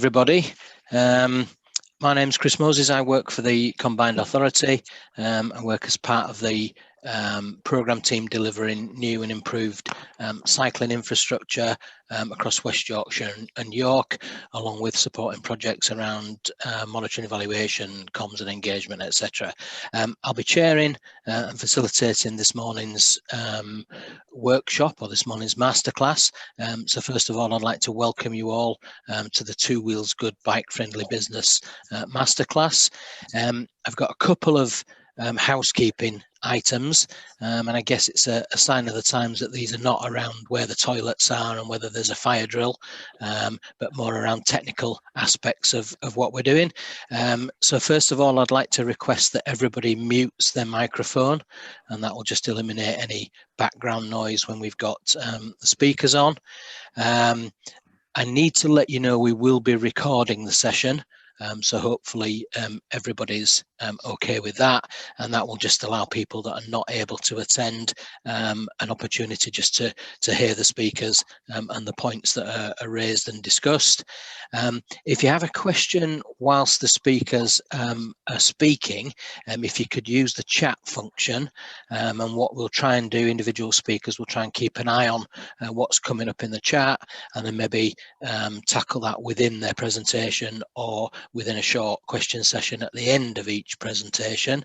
Everybody. My name's Chris Moses. I work for the Combined Authority. I work as part of the programme team delivering new and improved cycling infrastructure across West Yorkshire and York, along with supporting projects around monitoring, evaluation, comms and engagement, etc. I'll be chairing and facilitating this morning's workshop, or this morning's masterclass. So first of all, I'd like to welcome you all to the Two Wheels Good Bike Friendly Business masterclass. I've got a couple of housekeeping items, and I guess it's a sign of the times that these are not around where the toilets are and whether there's a fire drill, but more around technical aspects of what we're doing. So first of all, I'd like to request that everybody mutes their microphone, and that will just eliminate any background noise when we've got the speakers on. I need to let you know we will be recording the session. So hopefully everybody's okay with that, and that will just allow people that are not able to attend an opportunity just to hear the speakers and the points that are raised and discussed. If you have a question whilst the speakers are speaking, if you could use the chat function, and what we'll try and do, individual speakers will try and keep an eye on what's coming up in the chat, and then maybe tackle that within their presentation or within a short question session at the end of each presentation.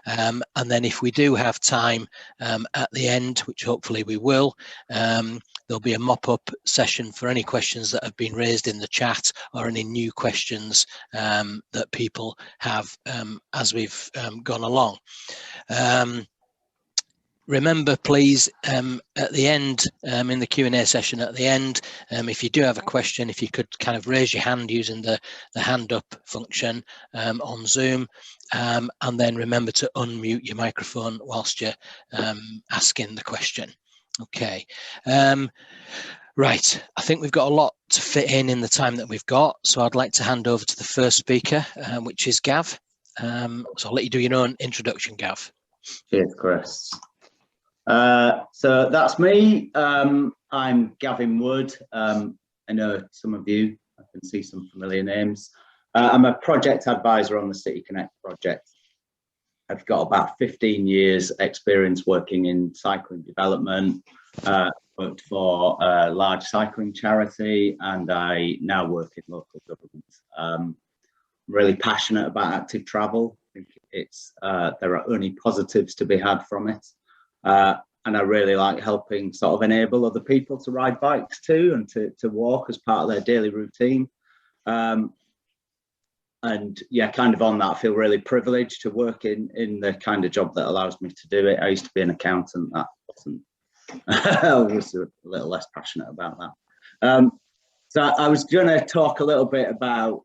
And then if we do have time at the end, which hopefully we will, there'll be a mop-up session for any questions that have been raised in the chat or any new questions that people have as we've gone along. Remember, please, at the end, in the Q&A session at the end, if you do have a question, if you could kind of raise your hand using the hand up function on Zoom, and then remember to unmute your microphone whilst you're asking the question. Okay. Right, I think we've got a lot to fit in the time that we've got, so I'd like to hand over to the first speaker, which is Gav. So I'll let you do your own introduction, Gav. Cheers, Chris. So that's me. I'm Gavin Wood. I know some of you, I can see some familiar names. I'm a project advisor on the City Connect project. I've got about 15 years experience working in cycling development, worked for a large cycling charity, and I now work in local government. I'm really passionate about active travel. I think it's there are only positives to be had from it. And I really like helping sort of enable other people to ride bikes too, and to walk as part of their daily routine. And yeah, kind of on that, I feel really privileged to work in the kind of job that allows me to do it. I used to be an accountant. That wasn't, I was a little less passionate about that. So I was going to talk a little bit about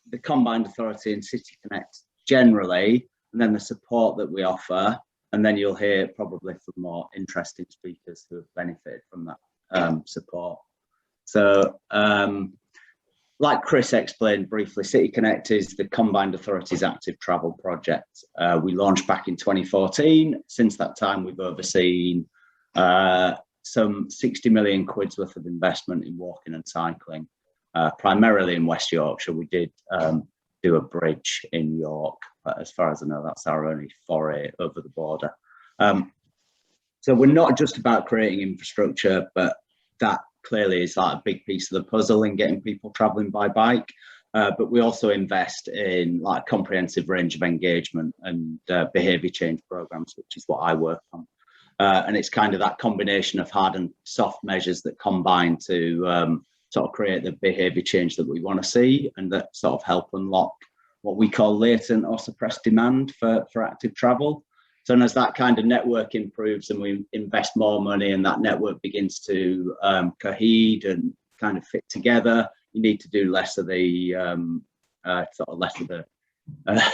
the Combined Authority and City Connect generally, and then the support that we offer. And then you'll hear probably from more interesting speakers who have benefited from that support. So like Chris explained briefly, City Connect is the Combined Authority's active travel project. We launched back in 2014. Since that time, we've overseen some 60 million quid's worth of investment in walking and cycling, primarily in West Yorkshire. We did do a bridge in York, but as far as I know, that's our only foray over the border. So we're not just about creating infrastructure, but that clearly is like a big piece of the puzzle in getting people traveling by bike. But we also invest in like a comprehensive range of engagement and behavior change programs, which is what I work on. And it's kind of that combination of hard and soft measures that combine to sort of create the behavior change that we want to see, and that sort of help unlock what we call latent or suppressed demand for active travel. So as that kind of network improves and we invest more money and that network begins to cohere and kind of fit together, you need to do less of the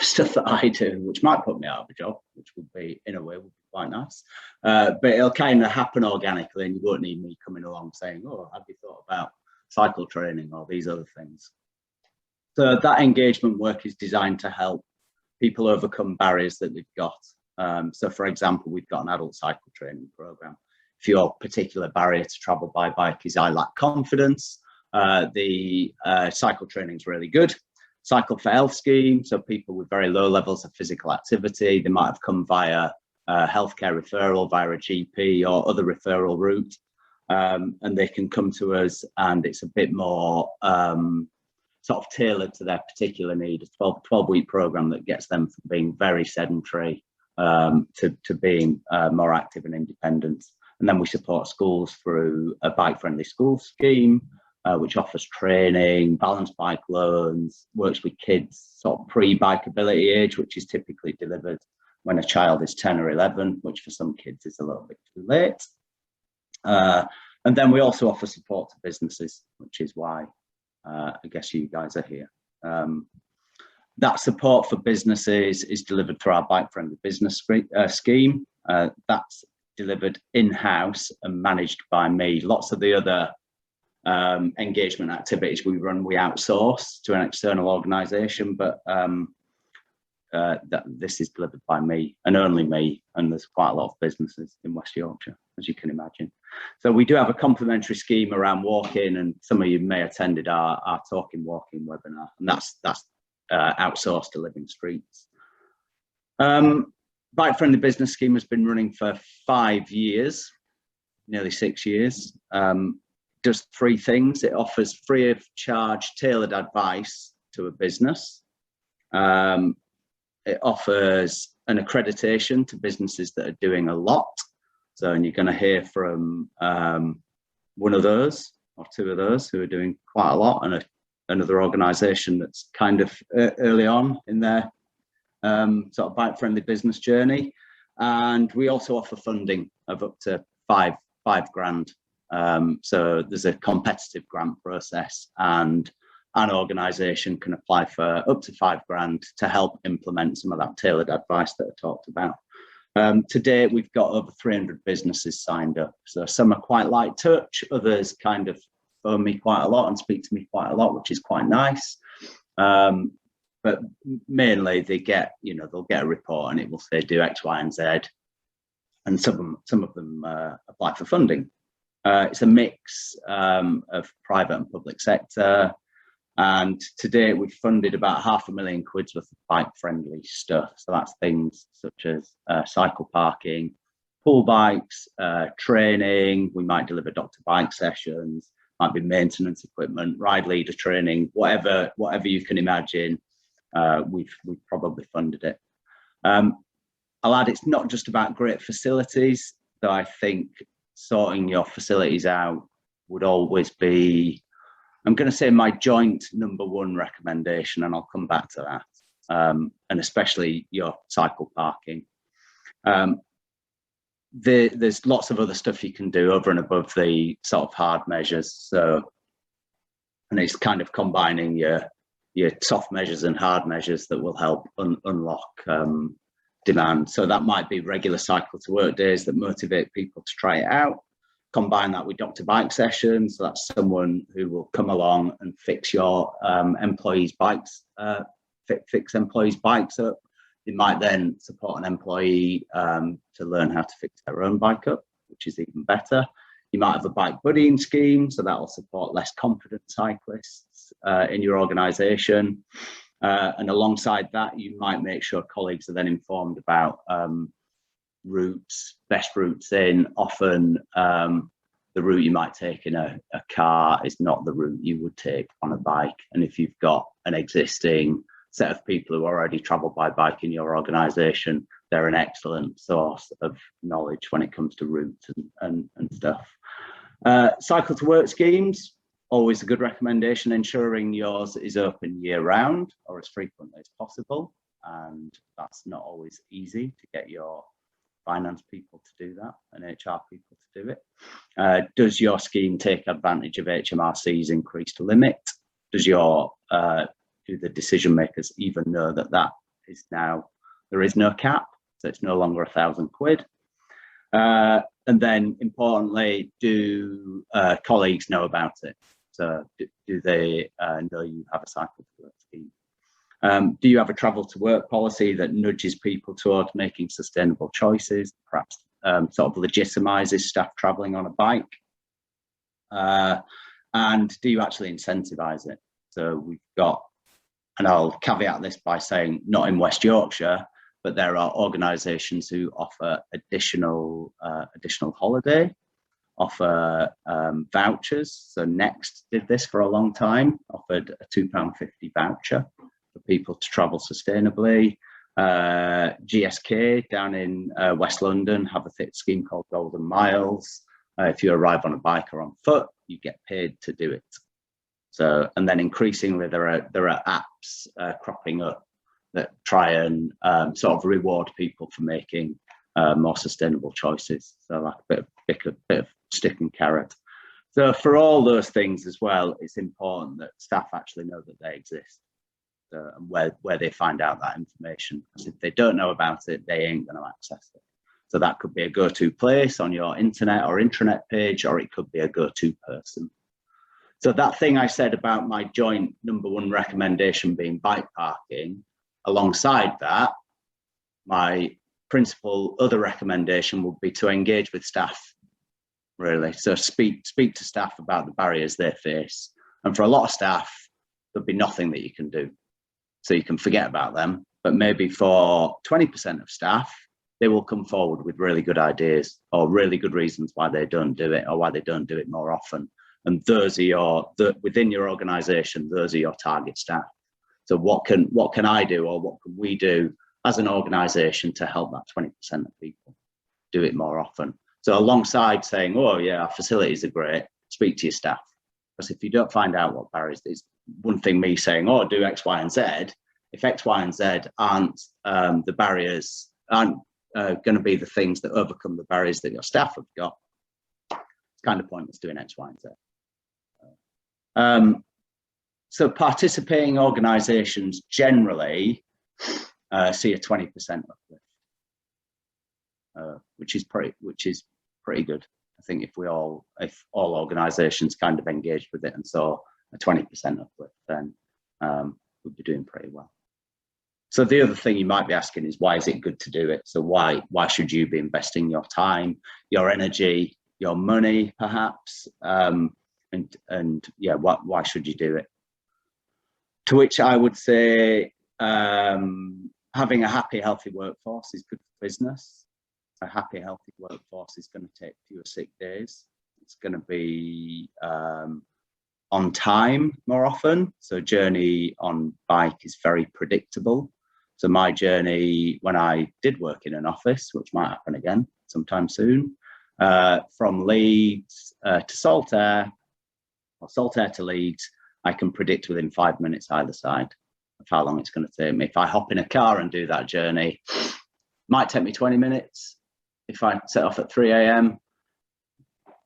stuff that I do, which might put me out of a job, which would be, in a way, would be quite nice. But it'll kind of happen organically, and you won't need me coming along saying, oh, have you thought about cycle training or these other things? So that engagement work is designed to help people overcome barriers that they've got. So for example, we've got an adult cycle training program. If your particular barrier to travel by bike is I lack confidence, The cycle training is really good. Cycle for Health scheme, so people with very low levels of physical activity, they might have come via healthcare referral, via a GP or other referral route, and they can come to us, and it's a bit more sort of tailored to their particular need. A 12-week program that gets them from being very sedentary to being more active and independent. And then we support schools through a bike-friendly school scheme, which offers training, balance bike loans, works with kids sort of pre-bike ability age, which is typically delivered when a child is 10 or 11, which for some kids is a little bit too late. And then we also offer support to businesses, which is why I guess you guys are here. That support for businesses is delivered through our bike-friendly business scheme. That's delivered in-house and managed by me. Lots of the other engagement activities we run, we outsource to an external organisation, but this is delivered by me and only me, and there's quite a lot of businesses in West Yorkshire, as you can imagine. So we do have a complimentary scheme around walking, and some of you may have attended our Talking Walking webinar, and that's outsourced to Living Streets. Bike Friendly Business Scheme has been running for 5 years, nearly 6 years. Does 3 things. It offers free of charge tailored advice to a business. It offers an accreditation to businesses that are doing a lot. So, and you're going to hear from one of those or 2 of those who are doing quite a lot, and another organisation that's kind of early on in their sort of bike-friendly business journey. And we also offer funding of up to five grand. So there's a competitive grant process, and an organisation can apply for up to 5 grand to help implement some of that tailored advice that I talked about. To date, we've got over 300 businesses signed up. So some are quite light touch, others kind of phone me quite a lot and speak to me quite a lot, which is quite nice. But mainly they get, they'll get a report and it will say do X, Y, and Z. And some of them apply for funding. It's a mix of private and public sector. And today we've funded about £500,000 worth of bike-friendly stuff. So that's things such as cycle parking, pool bikes, training. We might deliver doctor bike sessions, might be maintenance equipment, ride leader training, whatever you can imagine. We've probably funded it. I'll add, it's not just about great facilities, though I think sorting your facilities out would always be, I'm going to say, my joint #1 recommendation, and I'll come back to that, and especially your cycle parking. There's lots of other stuff you can do over and above the sort of hard measures. So, and it's kind of combining your soft measures and hard measures that will help unlock demand. So that might be regular cycle to work days that motivate people to try it out. Combine that with doctor bike sessions. So that's someone who will come along and fix your employees' bikes, fix employees' bikes up. You might then support an employee to learn how to fix their own bike up, which is even better. You might have a bike buddying scheme, so that will support less confident cyclists in your organisation. And alongside that, you might make sure colleagues are then informed about routes, best routes in. Often the route you might take in a car is not the route you would take on a bike. And if you've got an existing set of people who already travel by bike in your organisation, they're an excellent source of knowledge when it comes to routes and stuff. Cycle to work schemes, always a good recommendation, ensuring yours is open year round or as frequently as possible. And that's not always easy to get your finance people to do that and HR people to do it. Does your scheme take advantage of HMRC's increased limit? Does your do the decision makers even know that is now, there is no cap, so it's no longer £1,000? And then importantly, do colleagues know about it? So do they know you have a cycle to work scheme? Do you have a travel to work policy that nudges people towards making sustainable choices, perhaps sort of legitimizes staff traveling on a bike? and do you actually incentivize it? So we've got, and I'll caveat this by saying not in West Yorkshire, but there are organisations who offer additional holiday, offer vouchers. So Next did this for a long time, offered a £2.50 voucher for people to travel sustainably. GSK down in West London have a scheme called Golden Miles. If you arrive on a bike or on foot, you get paid to do it. So, and then increasingly there are apps cropping up that try and sort of reward people for making more sustainable choices. So like a bit of stick and carrot. So for all those things as well, it's important that staff actually know that they exist, and where they find out that information. Because if they don't know about it, they ain't going to access it. So that could be a go-to place on your internet or intranet page, or it could be a go-to person. So that thing I said about my joint #1 recommendation being bike parking, alongside that, my principal other recommendation would be to engage with staff, really. So speak to staff about the barriers they face. And for a lot of staff, there'll be nothing that you can do. So you can forget about them. But maybe for 20% of staff, they will come forward with really good ideas or really good reasons why they don't do it or why they don't do it more often. And those are within your organisation, those are your target staff. So what can I do, or what can we do as an organisation to help that 20% of people do it more often? So alongside saying, oh yeah, our facilities are great, speak to your staff. Because if you don't find out what barriers, it's one thing me saying, oh, do X, Y, and Z. If X, Y, and Z aren't the barriers, aren't going to be the things that overcome the barriers that your staff have got, it's kind of pointless doing X, Y, and Z. So participating organisations generally see a 20% uplift, which is pretty good. I think if all organisations kind of engaged with it and saw a 20% uplift, then we'd be doing pretty well. So the other thing you might be asking is, why is it good to do it? So why should you be investing your time, your energy, your money, perhaps? And yeah, why should you do it? To which I would say, having a happy, healthy workforce is good for business. A happy, healthy workforce is going to take fewer sick days. It's going to be on time more often. So journey on bike is very predictable. So my journey when I did work in an office, which might happen again sometime soon, from Leeds to Saltaire, or Saltaire to Leeds, I can predict within 5 minutes either side of how long it's going to take me. If I hop in a car and do that journey, might take me 20 minutes. If I set off at 3 a.m,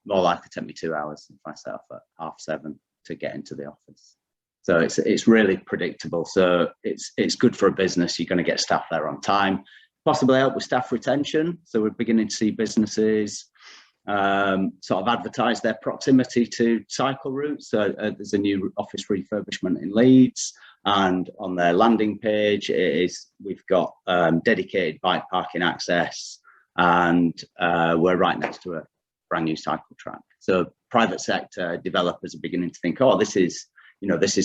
more likely take me 2 hours if I set off at 7:30 to get into the office. So it's really predictable. So it's good for a business. You're going to get staff there on time, possibly help with staff retention. So we're beginning to see businesses sort of advertise their proximity to cycle routes. So there's a new office refurbishment in Leeds, and on their landing page we've got dedicated bike parking access, and we're right next to a brand new cycle track. So private sector developers are beginning to think, oh, this is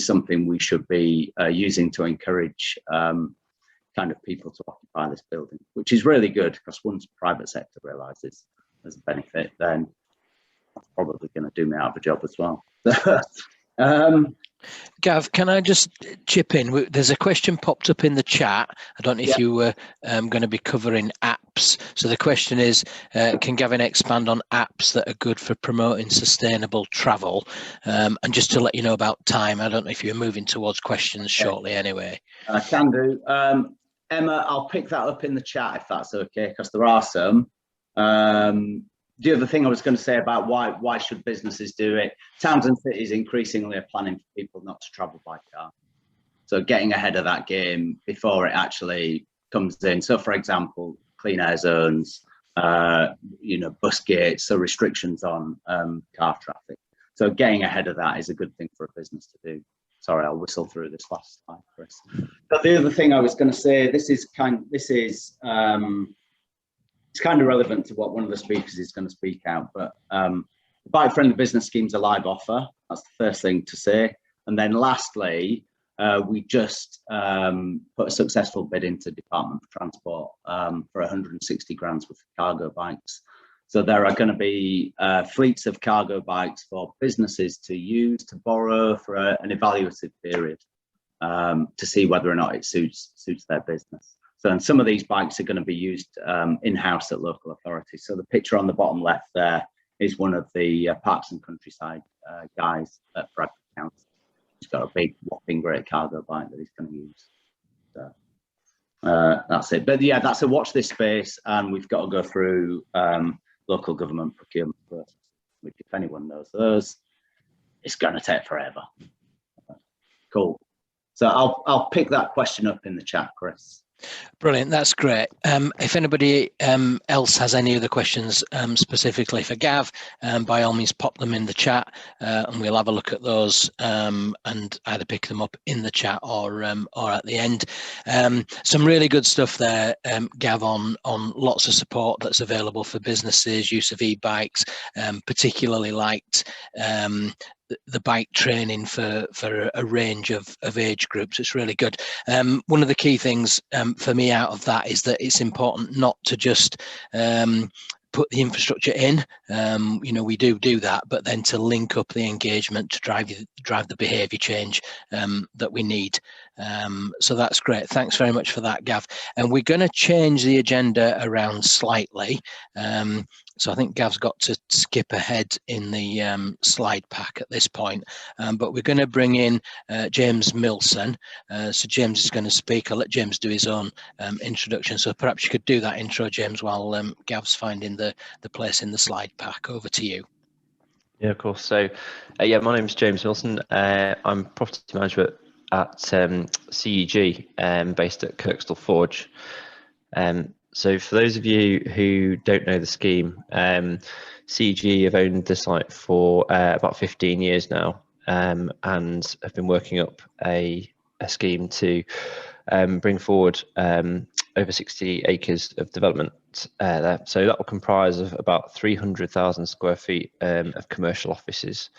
something we should be using to encourage kind of people to occupy this building, which is really good, because once private sector realizes there's a benefit, then that's probably going to do me out of a job as well. Gav, can I just chip in? There's a question popped up in the chat. I don't know if you were going to be covering apps. So the question is, can Gavin expand on apps that are good for promoting sustainable travel? And just to let you know about time, I don't know if you're moving towards questions shortly anyway. I can do. Emma, I'll pick that up in the chat if that's okay, because there are some. The other thing I was going to say about why should businesses do it, towns and cities increasingly are planning for people not to travel by car. So getting ahead of that game before it actually comes in. So for example, clean air zones, bus gates, so restrictions on car traffic. So getting ahead of that is a good thing for a business to do. Sorry, I'll whistle through this last slide, Chris. But the other thing I was going to say, it's kind of relevant to what one of the speakers is going to speak out, but The Bike Friendly Business Scheme's a live offer. That's the first thing to say. And then lastly, we just put a successful bid into Department for Transport for 160 grants worth of cargo bikes. So there are going to be fleets of cargo bikes for businesses to use, to borrow for an evaluative period to see whether or not it suits their business. So, and some of these bikes are going to be used in-house at local authorities. So the picture on the bottom left there is one of the Parks and Countryside guys at Bradford Council. He's got a big, whopping great cargo bike that he's going to use. So, that's it. But yeah, that's a watch this space, and we've got to go through local government procurement first, which, if anyone knows those, it's going to take forever. Cool. So I'll pick that question up in the chat, Chris. Brilliant, that's great. If anybody else has any other questions specifically for Gav, by all means pop them in the chat and we'll have a look at those and either pick them up in the chat or at the end. Some really good stuff there, Gav, on lots of support that's available for businesses, use of e-bikes, particularly liked the bike training for a range of age groups. It's really good. One of the key things for me out of that is that it's important not to just put the infrastructure in. You know, we do that, but then to link up the engagement to drive the behaviour change that we need. So that's great. Thanks very much for that, Gav. And we're going to change the agenda around slightly. So I think Gav's got to skip ahead in the slide pack at this point, but we're going to bring in James Milson. So James is going to speak. I'll let James do his own introduction. So perhaps you could do that intro, James, while Gav's finding the place in the slide pack. Over to you. Yeah, of course. So yeah, my name is James Milson. I'm property manager at CEG, based at Kirkstall Forge. So for those of you who don't know the scheme, CEG have owned the site for about 15 years now, and have been working up a scheme to bring forward over 60 acres of development there. So that will comprise of about 300,000 square feet of commercial offices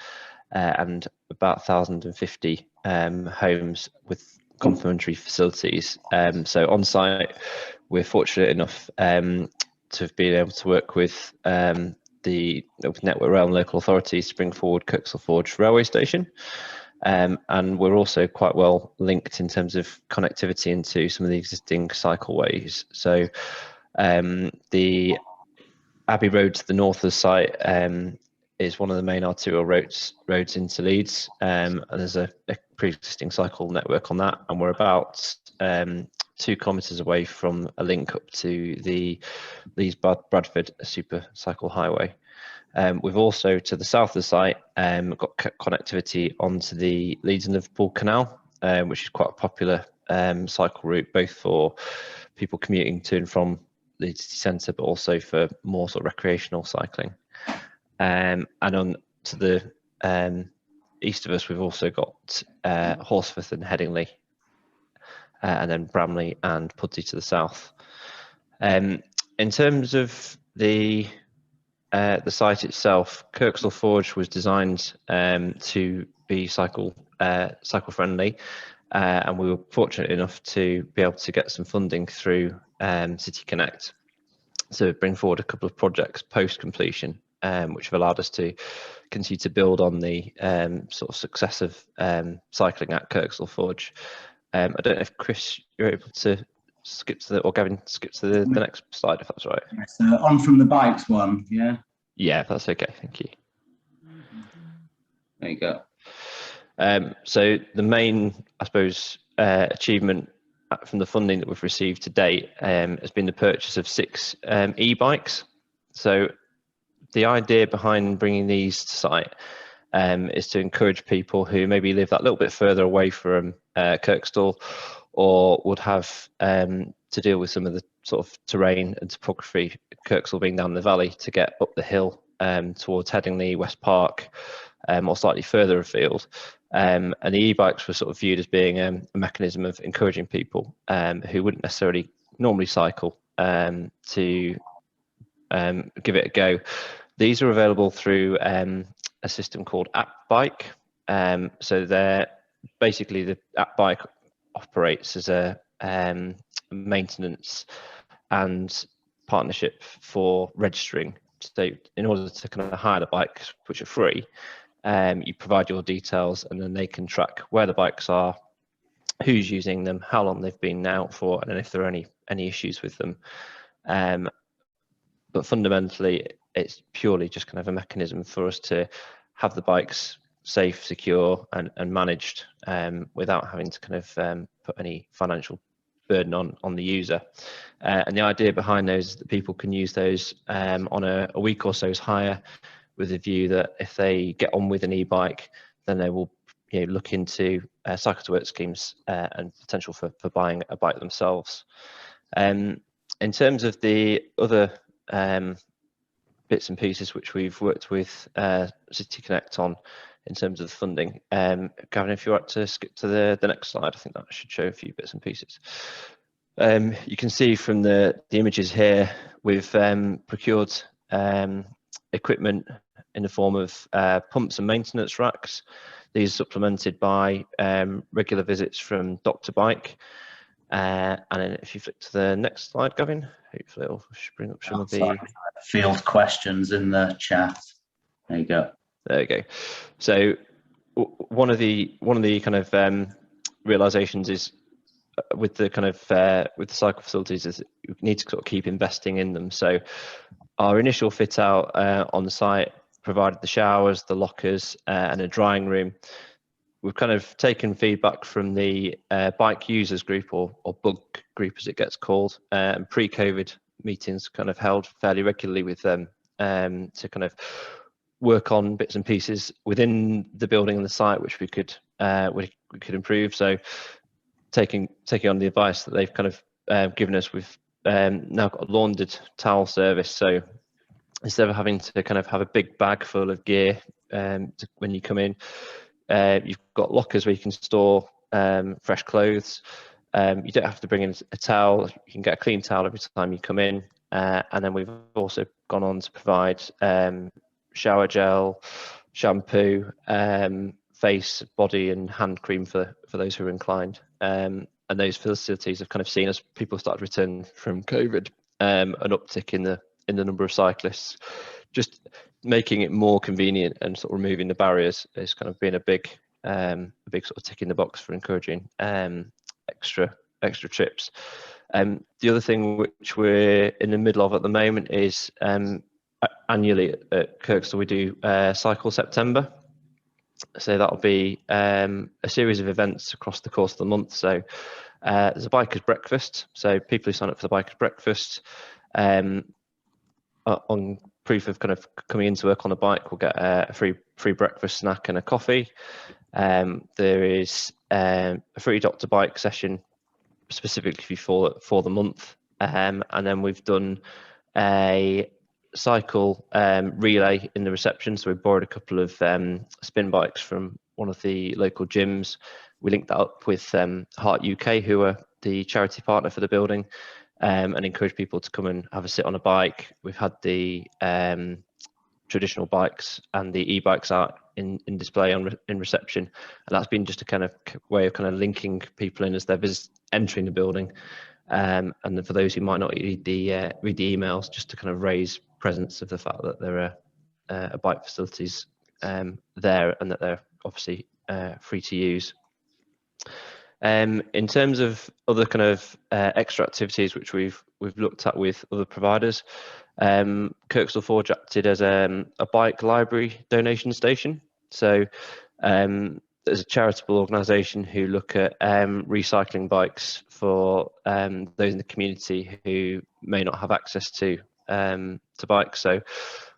and about 1,050 homes with complementary facilities. So on site, we're fortunate enough to have been able to work with the Network Rail and local authorities to bring forward Kirkstall Forge railway station. And we're also quite well linked in terms of connectivity into some of the existing cycleways. So the Abbey Road to the north of the site is one of the main arterial roads into Leeds, and there's a pre-existing cycle network on that, and we're about 2 kilometres away from a link up to the Leeds Bradford super cycle highway. We've also, to the south of the site, got connectivity onto the Leeds and Liverpool Canal, which is quite a popular cycle route, both for people commuting to and from Leeds city centre, but also for more sort of recreational cycling. And on to the east of us, we've also got Horsforth and Headingley, and then Bramley and Pudsey to the south. In terms of the site itself, Kirkstall Forge was designed to be cycle friendly, and we were fortunate enough to be able to get some funding through City Connect to bring forward a couple of projects post completion, which have allowed us to continue to build on the sort of success of cycling at Kirkstall Forge. I don't know if Chris, you're able to skip to or Gavin, skip to the next slide, if that's right. So on from the bikes one, yeah? Yeah, that's okay, thank you. There you go. So the main, I suppose, achievement from the funding that we've received to date has been the purchase of 6 e-bikes. So the idea behind bringing these to site is to encourage people who maybe live that little bit further away from Kirkstall, or would have to deal with some of the sort of terrain and topography, Kirkstall being down the valley, to get up the hill towards Headingley, West Park, or slightly further afield. And the e-bikes were sort of viewed as being a mechanism of encouraging people who wouldn't necessarily normally cycle to give it a go. These are available through a system called App Bike. So they're basically, the App Bike operates as a maintenance and partnership for registering. So in order to kind of hire the bikes, which are free, you provide your details, and then they can track where the bikes are, who's using them, how long they've been out for, and then if there are any issues with them. But fundamentally, it's purely just kind of a mechanism for us to have the bikes safe, secure, and managed without having to kind of put any financial burden on the user. And the idea behind those is that people can use those on a week or so's hire, with a view that if they get on with an e-bike, then they will look into cycle to work schemes and potential for buying a bike themselves. In terms of the other bits and pieces which we've worked with City Connect on in terms of funding, Gavin, if you want to skip to the next slide, I think that should show a few bits and pieces. You can see from the images here, we've procured equipment in the form of pumps and maintenance racks. These are supplemented by regular visits from Dr. Bike. And then if you flick to the next slide, Gavin, hopefully it'll bring up some of the field questions in the chat. There you go. There you go. So one of the kind of realizations is with the kind of with the cycle facilities is you need to sort of keep investing in them. So our initial fit out on the site provided the showers, the lockers, and a drying room. We've kind of taken feedback from the bike users group, or bug group as it gets called, and pre-COVID meetings kind of held fairly regularly with them to kind of work on bits and pieces within the building and the site which we could improve. So taking on the advice that they've kind of given us, we've now got a laundered towel service. So instead of having to kind of have a big bag full of gear when you come in, you've got lockers where you can store fresh clothes. You don't have to bring in a towel. You can get a clean towel every time you come in. And then we've also gone on to provide shower gel, shampoo, face, body and hand cream for those who are inclined. And those facilities have kind of seen, as people started to return from COVID, an uptick in the number of cyclists. Just making it more convenient and sort of removing the barriers has kind of been a big sort of tick in the box for encouraging extra trips. The other thing which we're in the middle of at the moment is annually at Kirkstall we do Cycle September. So that'll be a series of events across the course of the month. So there's a bikers breakfast. So people who sign up for the bikers breakfast on proof of kind of coming into work on a bike will get a free breakfast, snack and a coffee. There is a free Dr. Bike session specifically for the month, and then we've done a cycle relay in the reception. So we borrowed a couple of spin bikes from one of the local gyms. We linked that up with Heart UK, who are the charity partner for the building, and encourage people to come and have a sit on a bike. We've had the traditional bikes and the e-bikes out in display in reception, and that's been just a kind of way of kind of linking people in as they're entering the building, and then for those who might not read the emails, just to kind of raise presence of the fact that there are bike facilities there, and that they're obviously free to use. In terms of other kind of extra activities which we've looked at with other providers, Kirkstall Forge acted as a bike library donation station. So there's a charitable organisation who look at recycling bikes for those in the community who may not have access to bikes. So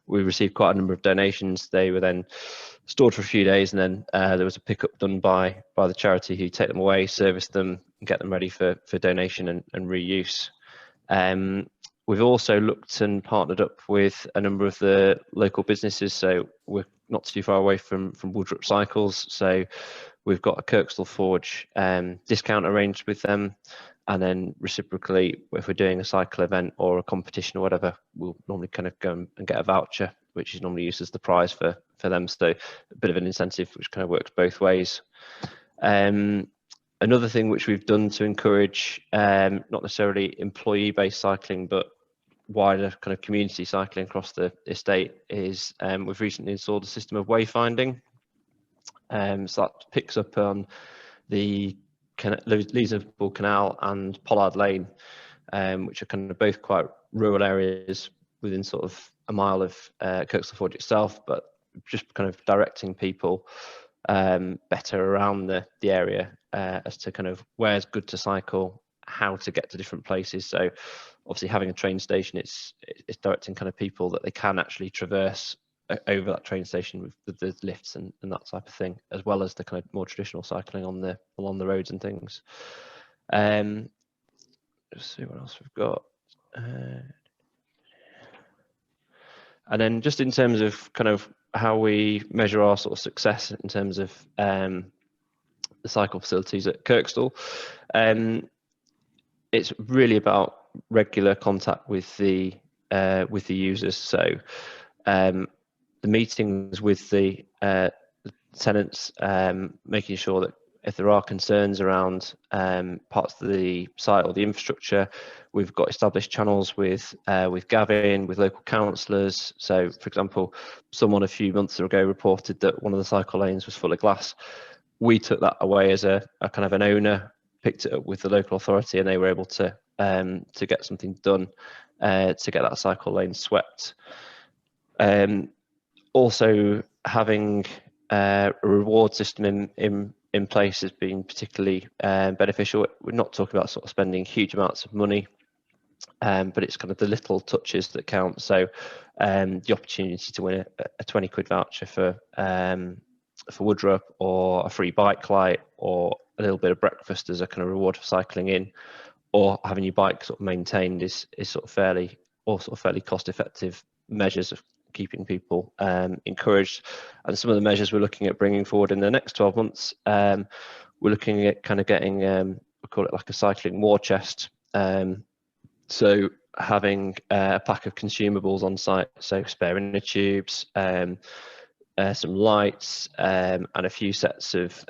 we received quite a number of donations. They were then stored for a few days, and then there was a pickup done by the charity who take them away, service them, and get them ready for donation and reuse. We've also looked and partnered up with a number of the local businesses. So we're not too far away from Woodrup Cycles. So we've got a Kirkstall Forge discount arranged with them. And then reciprocally, if we're doing a cycle event or a competition or whatever, we'll normally kind of go and get a voucher which is normally used as the prize for them. So a bit of an incentive which kind of works both ways. Another thing which we've done to encourage not necessarily employee-based cycling, but wider kind of community cycling across the estate is we've recently installed a system of wayfinding. So that picks up on the Liverpool Canal and Pollard Lane, which are kind of both quite rural areas within sort of a mile of Kirkstall Forge itself, but just kind of directing people better around the area as to kind of where's good to cycle, how to get to different places. So obviously having a train station, it's directing kind of people that they can actually traverse over that train station with the lifts and that type of thing, as well as the kind of more traditional cycling along the roads and things. Let's see what else we've got. And then just in terms of kind of how we measure our sort of success in terms of the cycle facilities at Kirkstall, it's really about regular contact with the users. So the meetings with the tenants, making sure that if there are concerns around parts of the site or the infrastructure, we've got established channels with Gavin, with local councillors. So, for example, someone a few months ago reported that one of the cycle lanes was full of glass. We took that away as a kind of an owner, picked it up with the local authority, and they were able to get something done to get that cycle lane swept. Also, having a reward system in place has been particularly beneficial. We're not talking about sort of spending huge amounts of money, but it's kind of the little touches that count. So the opportunity to win a 20 quid voucher for Woodrup, or a free bike light, or a little bit of breakfast as a kind of reward for cycling in, or having your bike sort of maintained is sort of fairly cost effective measures of keeping people encouraged. And some of the measures we're looking at bringing forward in the next 12 months, we're looking at kind of getting, we call it like a cycling war chest. So having a pack of consumables on site, so spare inner tubes, some lights, and a few sets of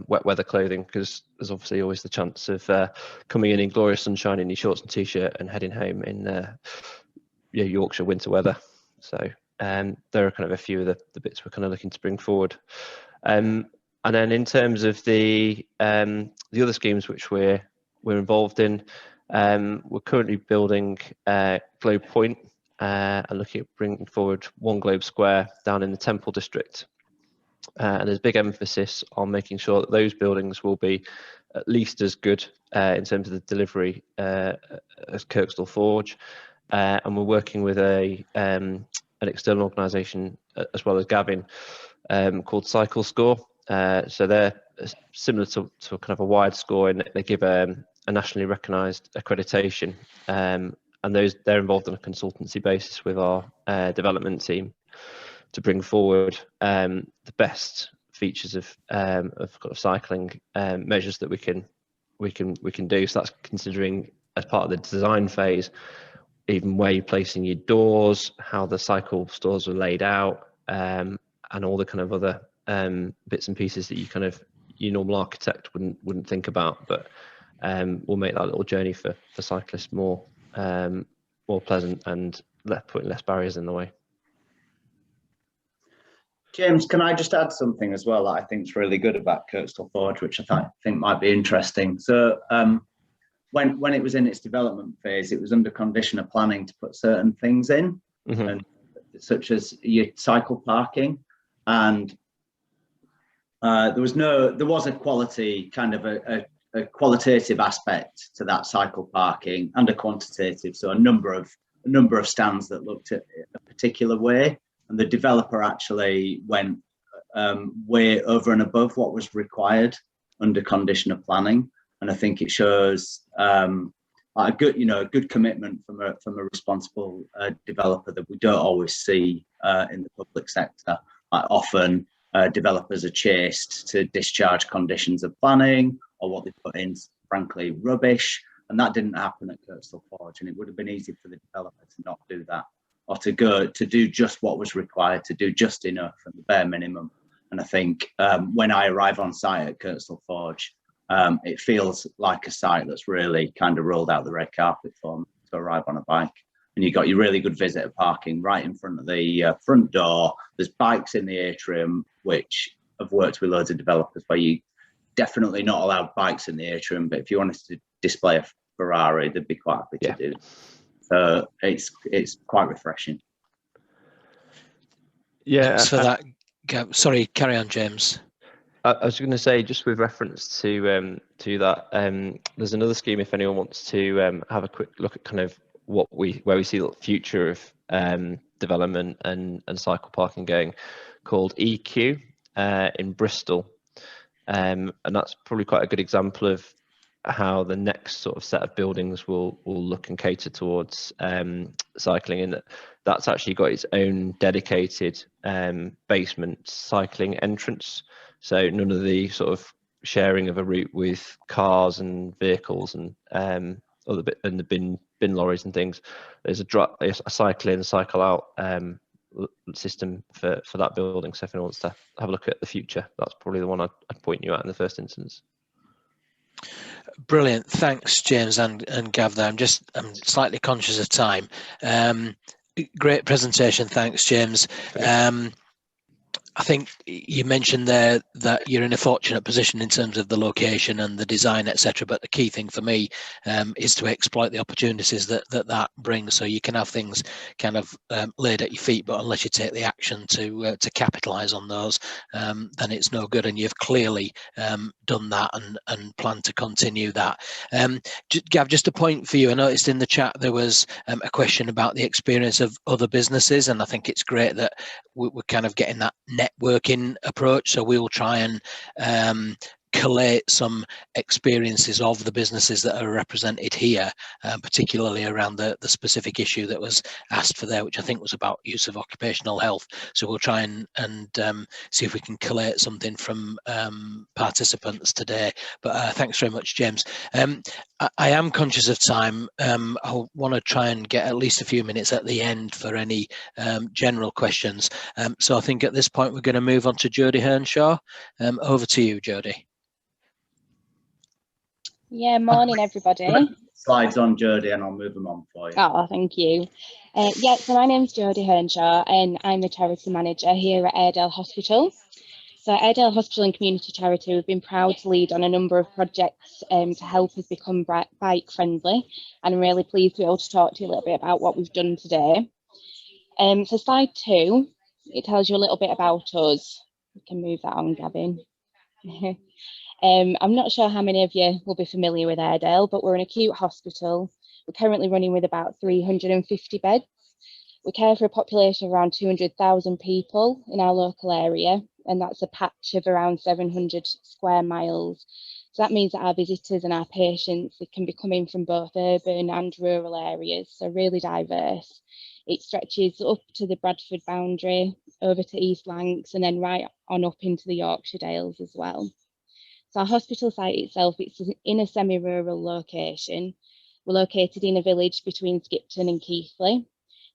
wet weather clothing, because there's obviously always the chance of coming in glorious sunshine in your shorts and t-shirt and heading home in Yorkshire winter weather. So there are kind of a few of the bits we're kind of looking to bring forward. And then in terms of the other schemes which we're involved in, we're currently building Globe Point and looking at bringing forward One Globe Square down in the Temple district. And there's big emphasis on making sure that those buildings will be at least as good in terms of the delivery as Kirkstall Forge. And we're working with an external organisation as well as Gavin called Cycle Score. So they're similar to a kind of a wide score, and they give a nationally recognised accreditation. And they're involved on a consultancy basis with our development team to bring forward the best features of kind of cycling measures that we can do. So that's considering, as part of the design phase, even where you're placing your doors, how the cycle stores are laid out, and all the kind of other bits and pieces that your normal architect wouldn't think about, but will make that little journey for cyclists more pleasant and putting less barriers in the way. James, can I just add something as well that I think is really good about Kirkstall Forge, which I think might be interesting? So when it was in its development phase, it was under condition of planning to put certain things in, and such as your cycle parking, and there was a quality kind of a qualitative aspect to that cycle parking and a quantitative. So a number of stands that looked at a particular way, and the developer actually went way over and above what was required under condition of planning. And I think it shows a good commitment from a responsible developer that we don't always see in the public sector. Often developers are chased to discharge conditions of planning, or what they put in, frankly, rubbish. And that didn't happen at Kirkstall Forge, and it would have been easy for the developer to not do that. or to do just what was required, to do just enough and the bare minimum. And I think when I arrive on site at Kirkstall Forge, it feels like a site that's really kind of rolled out the red carpet for me to arrive on a bike. And you've got your really good visitor parking right in front of the front door. There's bikes in the atrium, which I've worked with loads of developers where you definitely not allowed bikes in the atrium, but if you wanted to display a Ferrari, they'd be quite happy to do. So it's quite refreshing. Yeah. Thanks for that. Sorry, carry on, James. I was going to say, just with reference to that, there's another scheme if anyone wants to have a quick look at kind of where we see the future of development and cycle parking going, called EQ in Bristol, and that's probably quite a good example of how the next sort of set of buildings will look and cater towards cycling, and that's actually got its own dedicated basement cycling entrance. So none of the sort of sharing of a route with cars and vehicles and other bit and the bin lorries and things. There's a cycle in, cycle out system for that building. So if anyone wants to have a look at the future, that's probably the one I'd point you at in the first instance. Brilliant, thanks James and Gav there. I'm slightly conscious of time. Great presentation, thanks James. I think you mentioned there that you're in a fortunate position in terms of the location and the design, etc. But the key thing for me is to exploit the opportunities that brings. So you can have things kind of laid at your feet, but unless you take the action to capitalise on those, then it's no good. And you've clearly done that and plan to continue that. Gav, just a point for you. I noticed in the chat there was a question about the experience of other businesses, and I think it's great that we're kind of getting that networking approach. So we'll try and collate some experiences of the businesses that are represented here, particularly around the specific issue that was asked for there, which I think was about use of occupational health. So we'll try and see if we can collate something from participants today. But thanks very much, James. I am conscious of time. I want to try and get at least a few minutes at the end for any general questions. So I think at this point we're going to move on to Jodie Hearnshaw. Over to you, Jodie. Yeah, morning everybody. Slides on, Jodie, and I'll move them on for you. Oh, thank you. Yeah, so my name's Jodie Hearnshaw and I'm the charity manager here at Airedale Hospital. So at Airedale Hospital and Community Charity, we've been proud to lead on a number of projects to help us become bike friendly, and I'm really pleased to be able to talk to you a little bit about what we've done today. So slide 2, it tells you a little bit about us. You can move that on, Gavin. I'm not sure how many of you will be familiar with Airedale, but we're an acute hospital. We're currently running with about 350 beds. We care for a population of around 200,000 people in our local area, and that's a patch of around 700 square miles. So that means that our visitors and our patients, they can be coming from both urban and rural areas, so really diverse. It stretches up to the Bradford boundary, over to East Lancs, and then right on up into the Yorkshire Dales as well. So our hospital site itself, it's in a semi-rural location. We're located in a village between Skipton and Keighley.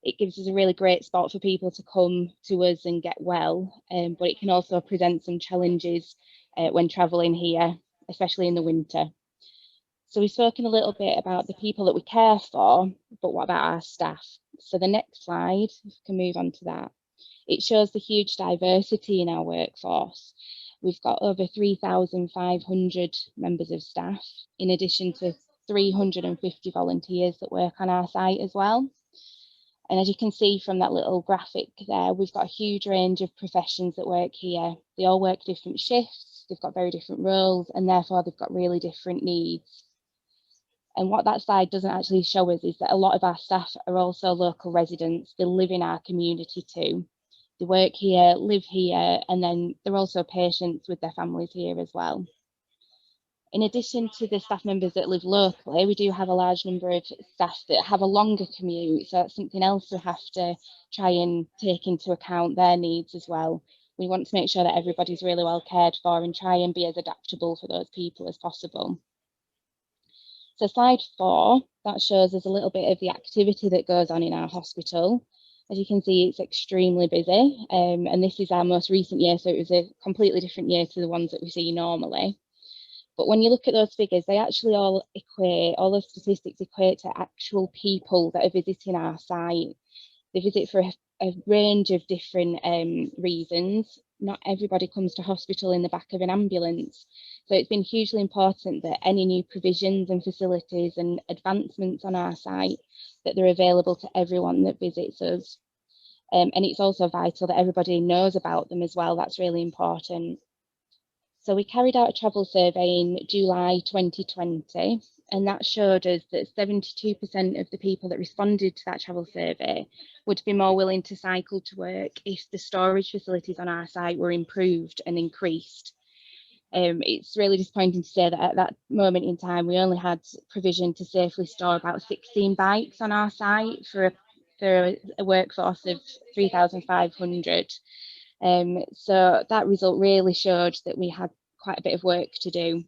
It gives us a really great spot for people to come to us and get well, but it can also present some challenges when travelling here, especially in the winter. So we've spoken a little bit about the people that we care for, but what about our staff? So the next slide, if we can move on to that, it shows the huge diversity in our workforce. We've got over 3,500 members of staff, in addition to 350 volunteers that work on our site as well. And as you can see from that little graphic there, we've got a huge range of professions that work here. They all work different shifts, they've got very different roles, and therefore they've got really different needs. And what that slide doesn't actually show us is that a lot of our staff are also local residents. They live in our community too. They work here, live here, and then they're also patients with their families here as well. In addition to the staff members that live locally, we do have a large number of staff that have a longer commute, so that's something else we have to try and take into account, their needs as well. We want to make sure that everybody's really well cared for and try and be as adaptable for those people as possible. So slide 4, that shows us a little bit of the activity that goes on in our hospital. As you can see, it's extremely busy, and this is our most recent year, so it was a completely different year to the ones that we see normally. But when you look at those figures, they actually all those statistics equate to actual people that are visiting our site. They visit for a range of different reasons. Not everybody comes to hospital in the back of an ambulance. So it's been hugely important that any new provisions and facilities and advancements on our site, that they're available to everyone that visits us. And it's also vital that everybody knows about them as well. That's really important. So we carried out a travel survey in July 2020, and that showed us that 72% of the people that responded to that travel survey would be more willing to cycle to work if the storage facilities on our site were improved and increased. It's really disappointing to say that at that moment in time, we only had provision to safely store about 16 bikes on our site for a workforce of 3,500. So that result really showed that we had quite a bit of work to do.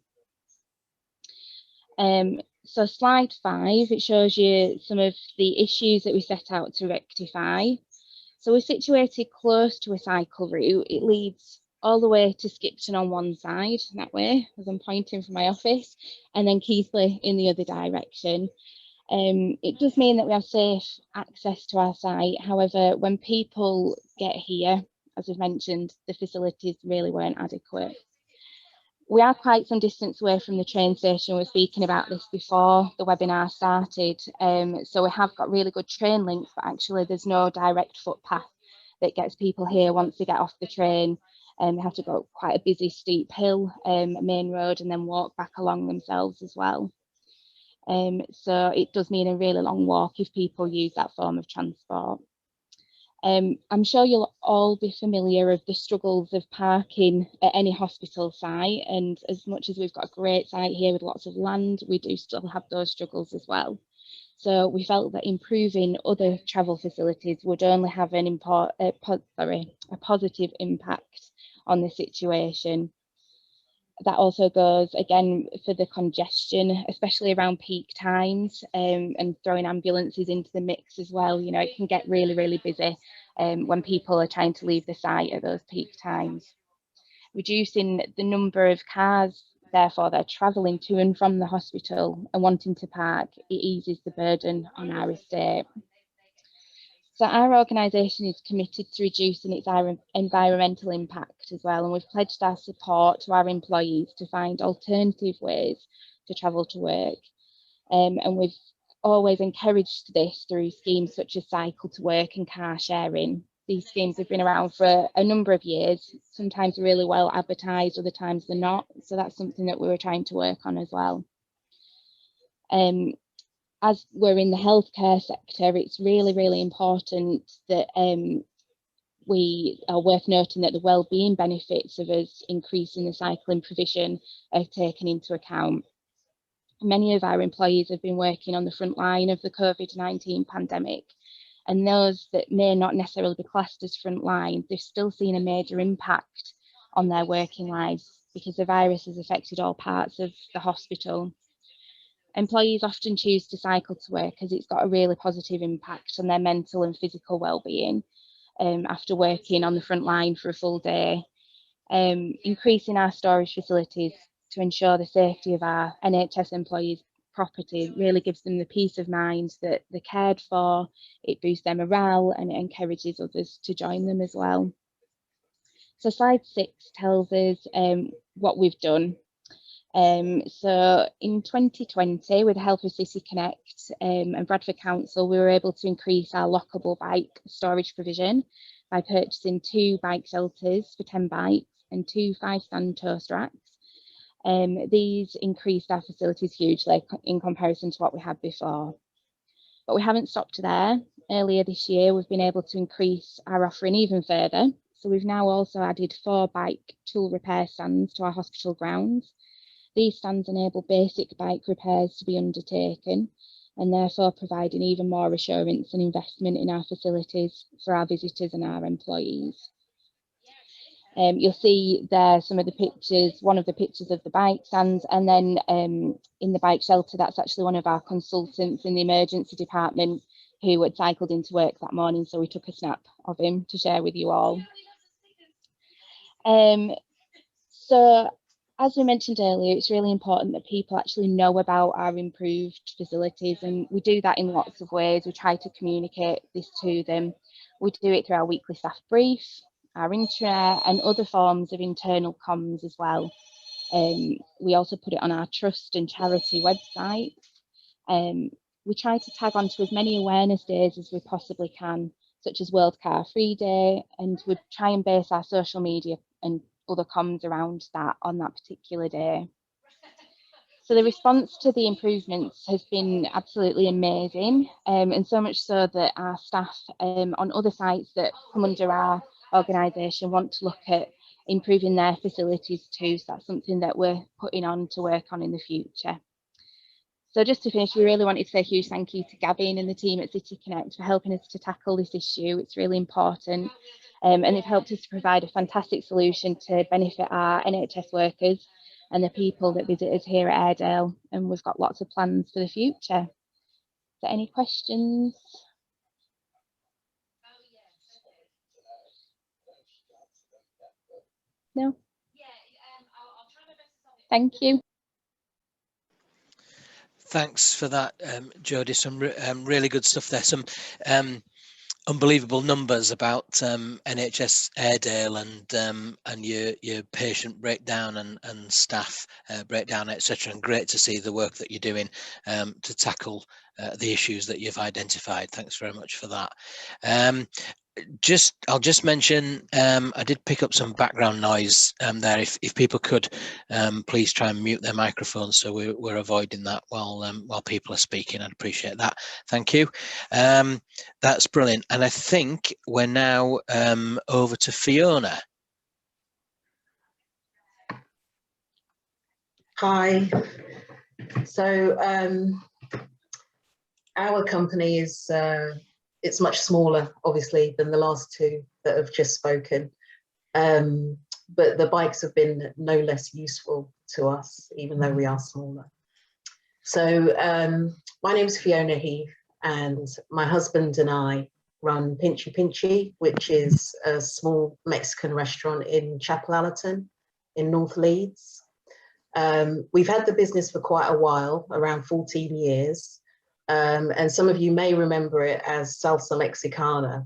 So slide 5, it shows you some of the issues that we set out to rectify. So we're situated close to a cycle route. It leads all the way to Skipton on one side, that way, as I'm pointing from my office, and then Keighley in the other direction. It does mean that we have safe access to our site. However, when people get here, as we've mentioned, the facilities really weren't adequate. We are quite some distance away from the train station. We were speaking about this before the webinar started. So we have got really good train links, but actually there's no direct footpath that gets people here once they get off the train. They have to go quite a busy steep hill, main road, and then walk back along themselves as well. So it does mean a really long walk if people use that form of transport. I'm sure you'll all be familiar with the struggles of parking at any hospital site, and as much as we've got a great site here with lots of land, we do still have those struggles as well. So we felt that improving other travel facilities would only have a positive impact on the situation. That also goes again for the congestion, especially around peak times, and throwing ambulances into the mix as well. You know, it can get really, really busy when people are trying to leave the site at those peak times. Reducing the number of cars, therefore, that are travelling to and from the hospital and wanting to park, it eases the burden on our estate. So our organisation is committed to reducing its environmental impact as well, and we've pledged our support to our employees to find alternative ways to travel to work. And we've always encouraged this through schemes such as Cycle to Work and car sharing. These schemes have been around for a number of years, sometimes really well advertised, other times they're not. So that's something that we were trying to work on as well. As we're in the healthcare sector, it's really, really important that we are worth noting that the wellbeing benefits of us increasing the cycling provision are taken into account. Many of our employees have been working on the front line of the COVID-19 pandemic, and those that may not necessarily be classed as front line, they've still seen a major impact on their working lives because the virus has affected all parts of the hospital. Employees often choose to cycle to work as it's got a really positive impact on their mental and physical well-being after working on the front line for a full day. Increasing our storage facilities to ensure the safety of our NHS employees' property really gives them the peace of mind that they're cared for. It boosts their morale and it encourages others to join them as well. So slide 6 tells us what we've done. So in 2020, with the help of City Connect and Bradford Council, we were able to increase our lockable bike storage provision by purchasing 2 bike shelters for 10 bikes and 2 5-stand toast racks. These increased our facilities hugely in comparison to what we had before. But we haven't stopped there. Earlier this year, we've been able to increase our offering even further. So we've now also added 4 bike tool repair stands to our hospital grounds. These stands enable basic bike repairs to be undertaken and therefore providing even more assurance and investment in our facilities for our visitors and our employees. You'll see there some of the pictures, one of the pictures of the bike stands, and then in the bike shelter, that's actually one of our consultants in the emergency department who had cycled into work that morning, so we took a snap of him to share with you all. So as we mentioned earlier, it's really important that people actually know about our improved facilities, and we do that in lots of ways. We try to communicate this to them. We do it through our weekly staff brief, our intranet, and other forms of internal comms as well. We also put it on our trust and charity websites. We try to tag onto as many awareness days as we possibly can, such as World Car Free Day, and we try and base our social media and other comms around that on that particular day. So the response to the improvements has been absolutely amazing, and so much so that our staff on other sites that come under our organisation want to look at improving their facilities too. So that's something that we're putting on to work on in the future. So just to finish, we really wanted to say a huge thank you to Gavin and the team at City Connect for helping us to tackle this issue. It's really important, and they've helped us to provide a fantastic solution to benefit our NHS workers and the people that visit us here at Airedale, and we've got lots of plans for the future. So any questions? No? Thank you. Thanks for that, Jodie. Some really good stuff there. Some unbelievable numbers about NHS Airedale and your patient breakdown and staff breakdown, etc. And great to see the work that you're doing to tackle the issues that you've identified. Thanks very much for that. I'll just mention, I did pick up some background noise there. If people could please try and mute their microphones, so we're avoiding that while people are speaking. I'd appreciate that. Thank you. That's brilliant. And I think we're now over to Fiona. Hi. So our company is it's much smaller, obviously, than the last two that have just spoken. But the bikes have been no less useful to us, even though we are smaller. So my name's Fiona Heath, and my husband and I run Pinchy Pinchy, which is a small Mexican restaurant in Chapel Allerton in North Leeds. We've had the business for quite a while, around 14 years. And some of you may remember it as Salsa Mexicana,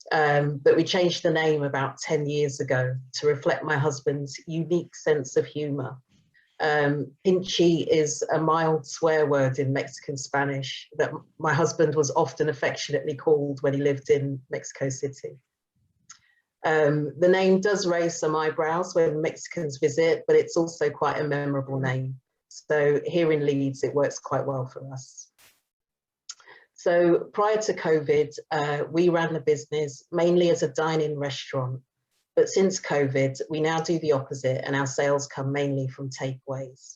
but we changed the name about 10 years ago to reflect my husband's unique sense of humor. Pinchy is a mild swear word in Mexican Spanish that my husband was often affectionately called when he lived in Mexico City. The name does raise some eyebrows when Mexicans visit, but it's also quite a memorable name. So here in Leeds, it works quite well for us. So prior to COVID, we ran the business mainly as a dine-in restaurant, but since COVID, we now do the opposite, and our sales come mainly from takeaways.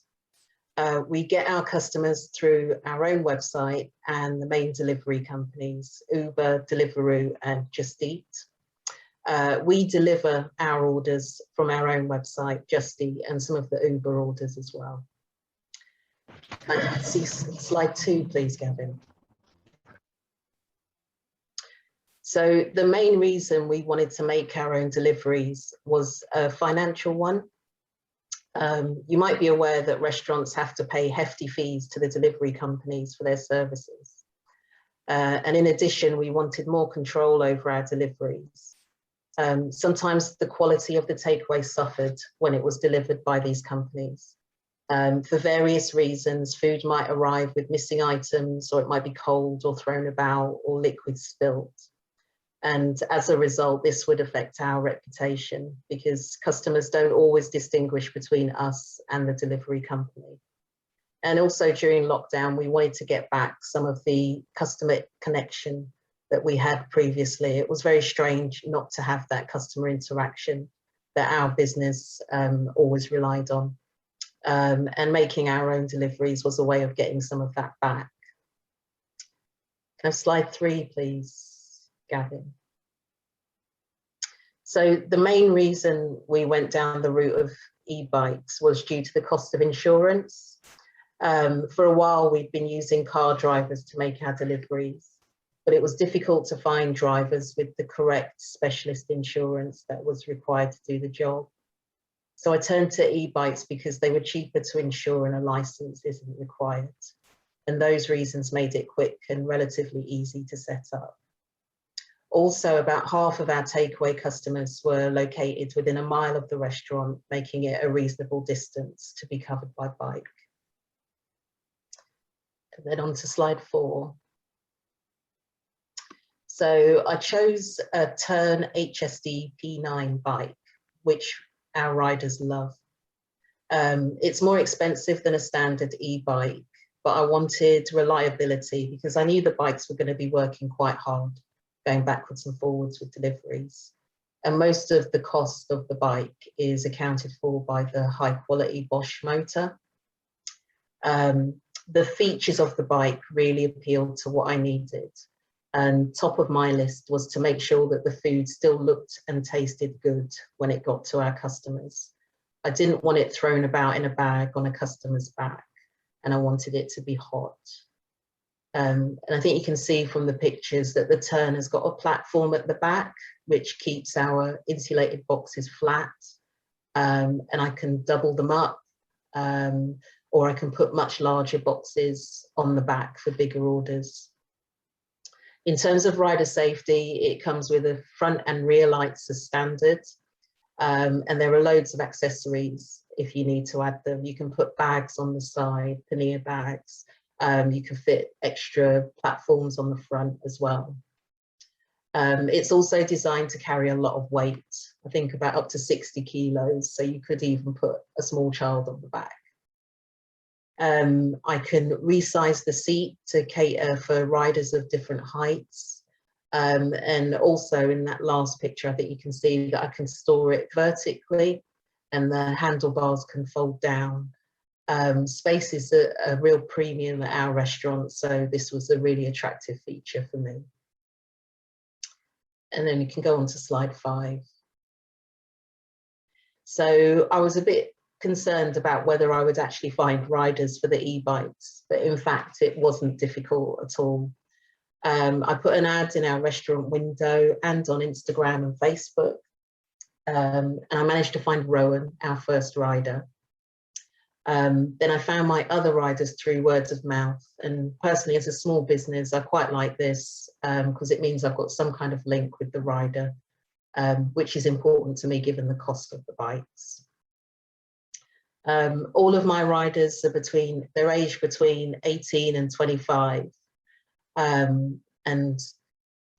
We get our customers through our own website and the main delivery companies, Uber, Deliveroo, and Just Eat. We deliver our orders from our own website, Just Eat, and some of the Uber orders as well. I can see slide 2, please, Gavin. So the main reason we wanted to make our own deliveries was a financial one. You might be aware that restaurants have to pay hefty fees to the delivery companies for their services. And in addition, we wanted more control over our deliveries. Sometimes the quality of the takeaway suffered when it was delivered by these companies. For various reasons, food might arrive with missing items, or it might be cold or thrown about, or liquid spilt. And as a result, this would affect our reputation because customers don't always distinguish between us and the delivery company. And also during lockdown, we wanted to get back some of the customer connection that we had previously. It was very strange not to have that customer interaction that our business always relied on. And making our own deliveries was a way of getting some of that back. Can I have slide 3, please? Gavin. So the main reason we went down the route of e-bikes was due to the cost of insurance. For a while, we've been using car drivers to make our deliveries. but it was difficult to find drivers with the correct specialist insurance that was required to do the job. So I turned to e-bikes because they were cheaper to insure and a license isn't required. And those reasons made it quick and relatively easy to set up. Also, about half of our takeaway customers were located within a mile of the restaurant, making it a reasonable distance to be covered by bike. And then on to slide 4. So I chose a Turn HSD P9 bike, which our riders love. It's more expensive than a standard e-bike, but I wanted reliability because I knew the bikes were going to be working quite hard, going backwards and forwards with deliveries. And most of the cost of the bike is accounted for by the high quality Bosch motor. The features of the bike really appealed to what I needed. And top of my list was to make sure that the food still looked and tasted good when it got to our customers. I didn't want it thrown about in a bag on a customer's back, and I wanted it to be hot. And I think you can see from the pictures that the Turn has got a platform at the back, which keeps our insulated boxes flat. And I can double them up, or I can put much larger boxes on the back for bigger orders. In terms of rider safety, it comes with a front and rear lights as standard. And there are loads of accessories if you need to add them. You can put bags on the side, pannier bags. You can fit extra platforms on the front as well. It's also designed to carry a lot of weight. I think about up to 60 kilos. So you could even put a small child on the back. I can resize the seat to cater for riders of different heights. And also in that last picture, I think you can see that I can store it vertically and the handlebars can fold down. Space is a real premium at our restaurant, so this was a really attractive feature for me. And then you can go on to slide 5. So I was a bit concerned about whether I would actually find riders for the e-bikes, but in fact it wasn't difficult at all. I put an ad in our restaurant window and on Instagram and Facebook, and I managed to find Rowan, our first rider. Then I found my other riders through words of mouth, and personally as a small business I quite like this because it means I've got some kind of link with the rider, which is important to me given the cost of the bikes. All of my riders are they're aged between 18 and 25. And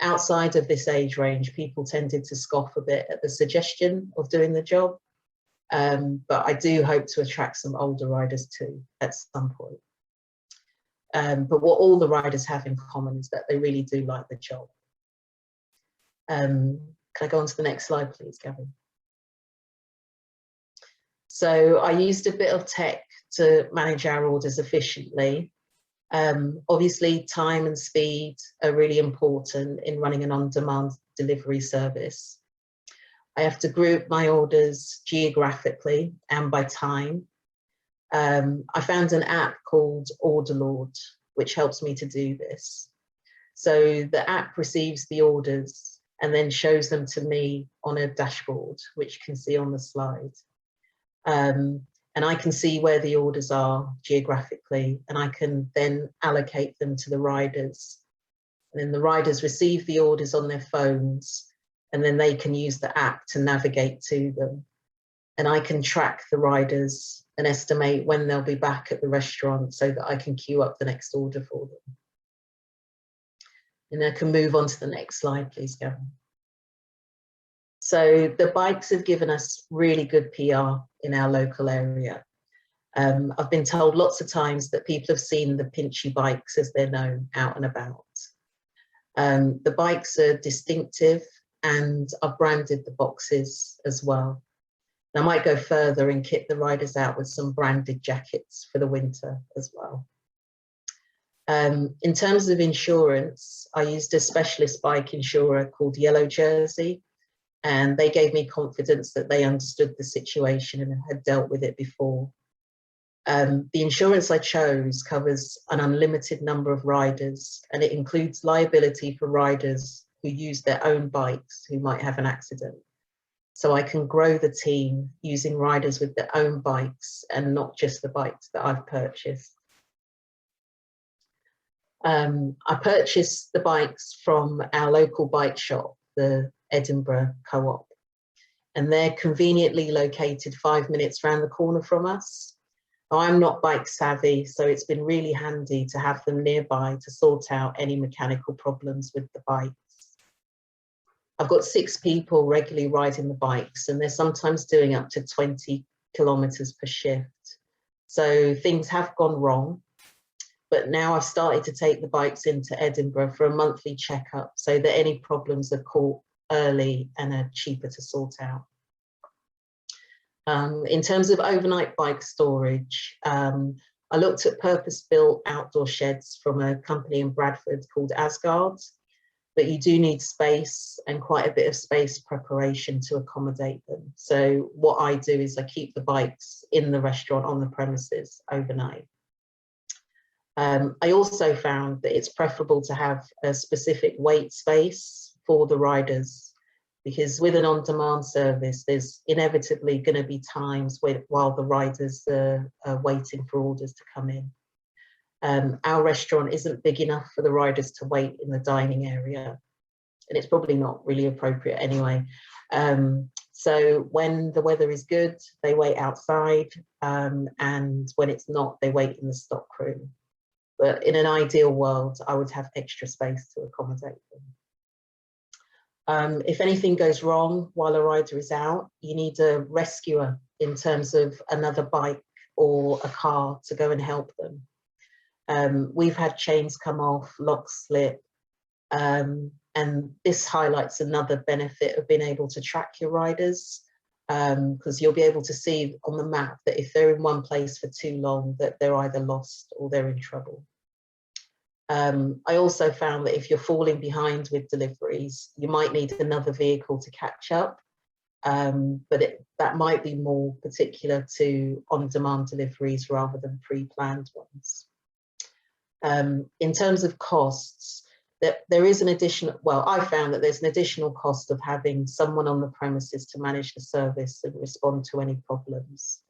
outside of this age range, people tended to scoff a bit at the suggestion of doing the job. But I do hope to attract some older riders too at some point. But what all the riders have in common is that they really do like the job. Can I go on to the next slide, please, Gavin? So I used a bit of tech to manage our orders efficiently. Obviously, time and speed are really important in running an on-demand delivery service. I have to group my orders geographically and by time. I found an app called Orderlord, which helps me to do this. So the app receives the orders and then shows them to me on a dashboard, which you can see on the slide. And I can see where the orders are geographically, and I can then allocate them to the riders. And then the riders receive the orders on their phones, and then they can use the app to navigate to them. And I can track the riders and estimate when they'll be back at the restaurant so that I can queue up the next order for them. And I can move on to the next slide, please, Gavin. So the bikes have given us really good PR in our local area. I've been told lots of times that people have seen the Pinchy bikes, as they're known, out and about. The bikes are distinctive, and I've branded the boxes as well. And I might go further and kit the riders out with some branded jackets for the winter as well. In terms of insurance, I used a specialist bike insurer called Yellow Jersey, and they gave me confidence that they understood the situation and had dealt with it before. The insurance I chose covers an unlimited number of riders, and it includes liability for riders who use their own bikes who might have an accident. So I can grow the team using riders with their own bikes and not just the bikes that I've purchased. I purchased the bikes from our local bike shop, the Edinburgh Co-op, and they're conveniently located 5 minutes around the corner from us. I'm not bike savvy, so it's been really handy to have them nearby to sort out any mechanical problems with the bikes. I've got 6 people regularly riding the bikes, and they're sometimes doing up to 20 kilometers per shift. So things have gone wrong, but now I've started to take the bikes into Edinburgh for a monthly checkup so that any problems are caught early and are cheaper to sort out. In terms of overnight bike storage, I looked at purpose-built outdoor sheds from a company in Bradford called Asgard, but you do need space and quite a bit of space preparation to accommodate them. So what I do is I keep the bikes in the restaurant on the premises overnight. I also found that it's preferable to have a specific wait space for the riders, because with an on-demand service, there's inevitably going to be times while the riders are waiting for orders to come in. Our restaurant isn't big enough for the riders to wait in the dining area, and it's probably not really appropriate anyway. So when the weather is good, they wait outside, and when it's not, they wait in the stock room. But in an ideal world, I would have extra space to accommodate them. If anything goes wrong while a rider is out, you need a rescuer in terms of another bike or a car to go and help them. We've had chains come off, locks slip, and this highlights another benefit of being able to track your riders, because you'll be able to see on the map that if they're in one place for too long, that they're either lost or they're in trouble. I also found that if you're falling behind with deliveries, you might need another vehicle to catch up, but that might be more particular to on-demand deliveries rather than pre-planned ones. In terms of costs, there is an additional, well, I found that there's an additional cost of having someone on the premises to manage the service and respond to any problems.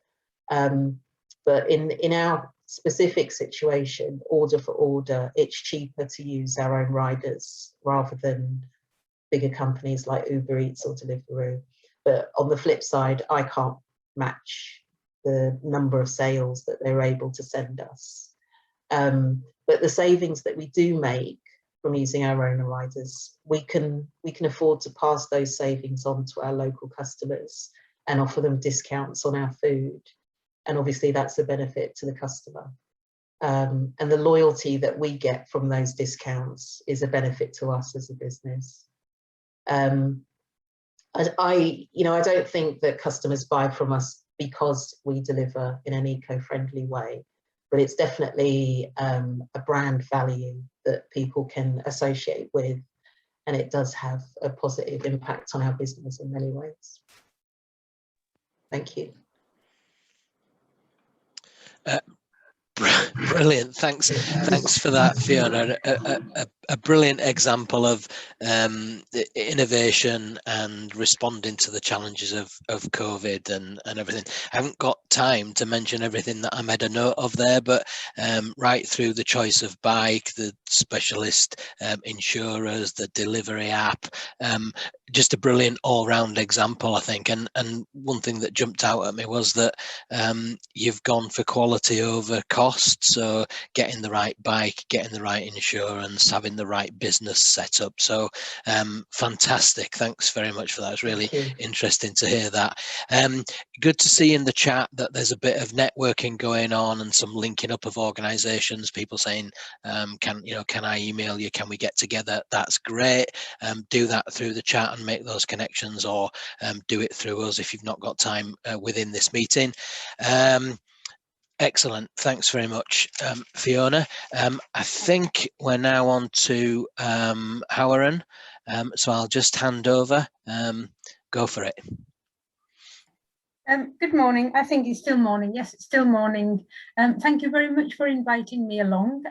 But in our specific situation, order for order, it's cheaper to use our own riders rather than bigger companies like Uber Eats or Deliveroo. But on the flip side, I can't match the number of sales that they're able to send us. But the savings that we do make from using our own riders, we can afford to pass those savings on to our local customers and offer them discounts on our food. And obviously that's a benefit to the customer. And the loyalty that we get from those discounts is a benefit to us as a business. I don't think that customers buy from us because we deliver in an eco-friendly way, but it's definitely a brand value that people can associate with, and it does have a positive impact on our business in many ways. Thank you. Brilliant, thanks for that, Fiona. A brilliant example of innovation and responding to the challenges of COVID and everything. I haven't got time to mention everything that I made a note of there, but right through the choice of bike, the specialist insurers, the delivery app, just a brilliant all-round example, I think. And one thing that jumped out at me was that you've gone for quality over cost. So getting the right bike, getting the right insurance, having the right business set up. So fantastic. Thanks very much for that. It's really interesting to hear that. Good to see in the chat that there's a bit of networking going on and some linking up of organizations, people saying, can I email you? Can we get together? That's great. Do that through the chat and make those connections, or do it through us if you've not got time within this meeting. Excellent. Thanks very much, Fiona. I think we're now on to Howard, so I'll just hand over. Go for it. Good morning. I think it's still morning. Yes, it's still morning. Thank you very much for inviting me along.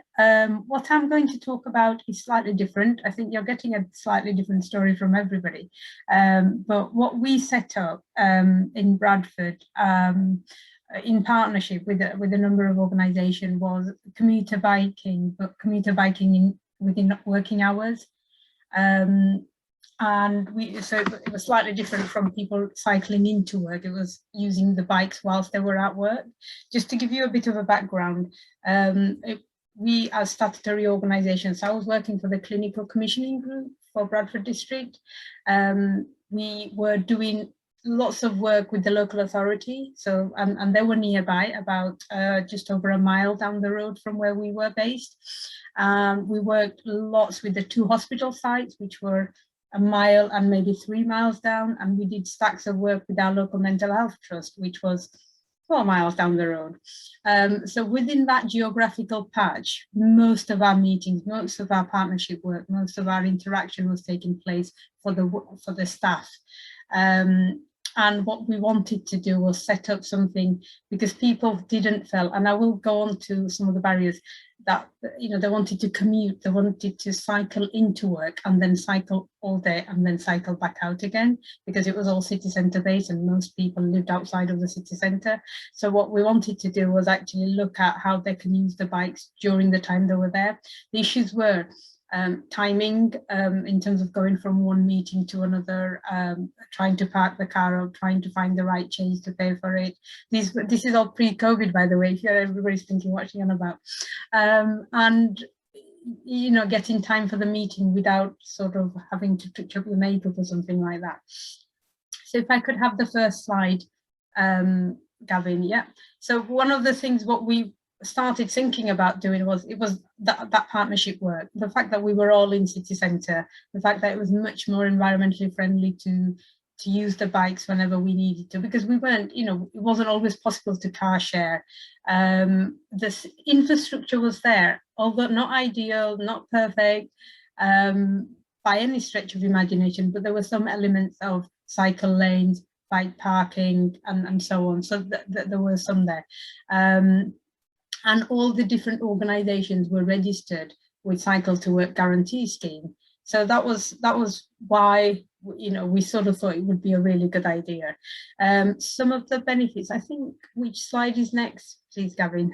What I'm going to talk about is slightly different. I think you're getting a slightly different story from everybody. But what we set up in Bradford in partnership with a number of organisations was commuter biking, but commuter biking within working hours. And so it was slightly different from people cycling into work. It was using the bikes whilst they were at work. Just to give you a bit of a background, we as statutory organisations, so I was working for the clinical commissioning group for Bradford District. We were doing lots of work with the local authority, so and they were nearby, about just over a mile down the road from where we were based. We worked lots with the 2 hospital sites, which were a mile and maybe 3 miles down, and we did stacks of work with our local mental health trust, which was 4 miles down the road. So within that geographical patch, most of our meetings, most of our partnership work, most of our interaction was taking place for the staff. And what we wanted to do was set up something, because people didn't feel, and I will go on to some of the barriers, that, you know, they wanted to commute, they wanted to cycle into work and then cycle all day and then cycle back out again, because it was all city centre based and most people lived outside of the city centre. So what we wanted to do was actually look at how they can use the bikes during the time they were there. The issues were timing, in terms of going from one meeting to another, trying to park the car or trying to find the right change to pay for it. This is all pre-COVID, by the way, if everybody's thinking what you're on about. And, you know, getting time for the meeting without sort of having to touch up your makeup or something like that. So if I could have the first slide, Gavin, yeah. So one of the things what we started thinking about doing was that partnership work, the fact that we were all in city centre, the fact that it was much more environmentally friendly to use the bikes whenever we needed to, because we weren't, you know, it wasn't always possible to car share. This infrastructure was there, although not ideal, not perfect by any stretch of imagination, but there were some elements of cycle lanes, bike parking and so on, so there were some there. And all the different organisations were registered with Cycle to Work Guarantee Scheme. So that was why, you know, we sort of thought it would be a really good idea. Some of the benefits, I think, which slide is next, please, Gavin?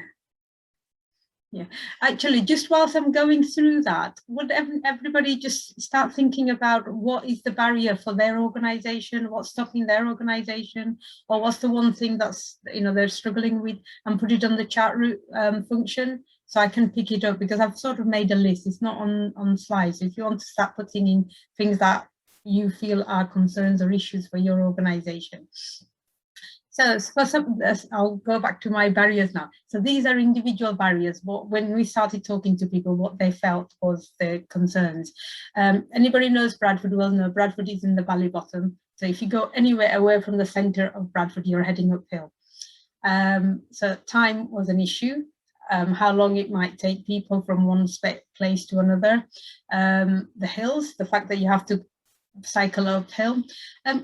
Yeah, actually, just whilst I'm going through that, would everybody just start thinking about what is the barrier for their organisation, what's stopping their organisation, or what's the one thing that's, you know, they're struggling with, and put it on the chat route function so I can pick it up, because I've sort of made a list. It's not on slides. If you want to start putting in things that you feel are concerns or issues for your organisation. So for some, I'll go back to my barriers now. So these are individual barriers. When we started talking to people, what they felt was their concerns. Anybody knows Bradford will know Bradford is in the valley bottom. So if you go anywhere away from the centre of Bradford, you're heading uphill. So time was an issue. How long it might take people from one place to another. The hills, the fact that you have to cycle uphill.